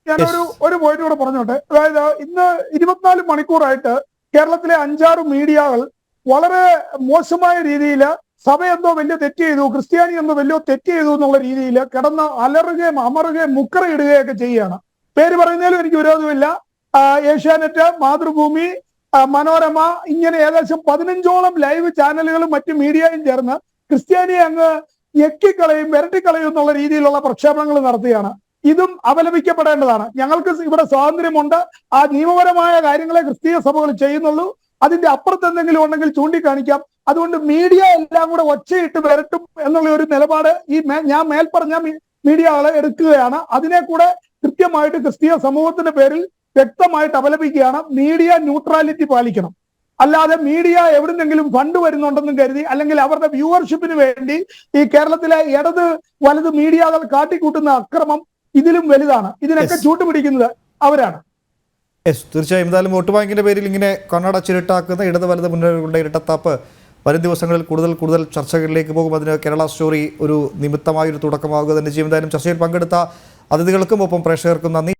ഞാനൊരു പോയിന്റ് കൂടെ പറഞ്ഞോട്ടെ. അതായത് ഇന്ന് 24 മണിക്കൂറായിട്ട് കേരളത്തിലെ 5-6 മീഡിയകൾ വളരെ മോശമായ രീതിയിൽ സഭ എന്തോ വലിയ തെറ്റ് ചെയ്തു, ക്രിസ്ത്യാനി എന്തോ വലിയ തെറ്റ് ചെയ്തു എന്നുള്ള രീതിയിൽ കിടന്ന് അലറുകയും അമറുകയും മുക്കറയിടുകയൊക്കെ ചെയ്യുകയാണ്. പേര് പറയുന്നതിലും എനിക്ക് വിരോധമില്ല. ഏഷ്യാനെറ്റ്, മാതൃഭൂമി, മനോരമ, ഇങ്ങനെ ഏകദേശം 15ഓളം ലൈവ് ചാനലുകളും മറ്റു മീഡിയയും ചേർന്ന് ക്രിസ്ത്യാനിയെ അങ്ങ് ഞെക്കിക്കളയും വിരട്ടിക്കളയും എന്നുള്ള രീതിയിലുള്ള പ്രക്ഷേപണങ്ങൾ നടത്തുകയാണ്. ഇതും അപലപിക്കപ്പെടേണ്ടതാണ്. ഞങ്ങൾക്ക് ഇവിടെ സ്വാതന്ത്ര്യമുണ്ട്. ആ നിയമപരമായ കാര്യങ്ങളെ ക്രിസ്തീയ സഭകൾ ചെയ്യുന്നുള്ളൂ. അതിന്റെ അപ്പുറത്ത് എന്തെങ്കിലും ഉണ്ടെങ്കിൽ ചൂണ്ടിക്കാണിക്കാം. അതുകൊണ്ട് മീഡിയ എല്ലാം കൂടെ ഒച്ചയിട്ട് വരട്ടും എന്നുള്ള ഒരു നിലപാട് ഞാൻ മേൽപ്പറഞ്ഞ മീഡിയകളെ എടുക്കുകയാണ്. അതിനെ കൂടെ കൃത്യമായിട്ട് ക്രിസ്തീയ സമൂഹത്തിന്റെ പേരിൽ വ്യക്തമായിട്ട് അപലപിക്കുകയാണ്. മീഡിയ ന്യൂട്രാലിറ്റി പാലിക്കണം. അല്ലാതെ മീഡിയ എവിടുന്നെങ്കിലും ഫണ്ട് വരുന്നുണ്ടെന്നും കരുതി അല്ലെങ്കിൽ അവരുടെ വ്യൂവർഷിപ്പിന് വേണ്ടി ഈ കേരളത്തിലെ ഇടത് വലത് മീഡിയകൾ കാട്ടിക്കൂട്ടുന്ന അക്രമം ഇതിലും വലുതാണ്. ഇതിനൊക്കെ ചൂട്ടുപിടിക്കുന്നത് അവരാണ്. തീർച്ചയായും. എന്തായാലും വോട്ട് ബാങ്കിന്റെ പേരിൽ ഇങ്ങനെ കണ്ണട ചിരട്ടാക്കുന്ന ഇടത് വലത് മുന്നണികളുടെ ഇരട്ടത്താപ്പ് വരും ദിവസങ്ങളിൽ കൂടുതൽ ചർച്ചകളിലേക്ക് പോകും. അതിന് കേരള സ്റ്റോറി ഒരു നിമിത്തമായൊരു തുടക്കമാകുക തന്നെ ചെയ്യും. എന്തായാലും ചർച്ചയിൽ പങ്കെടുത്ത അതിഥികൾക്കും ഒപ്പം പ്രേക്ഷകർക്കും നന്ദി.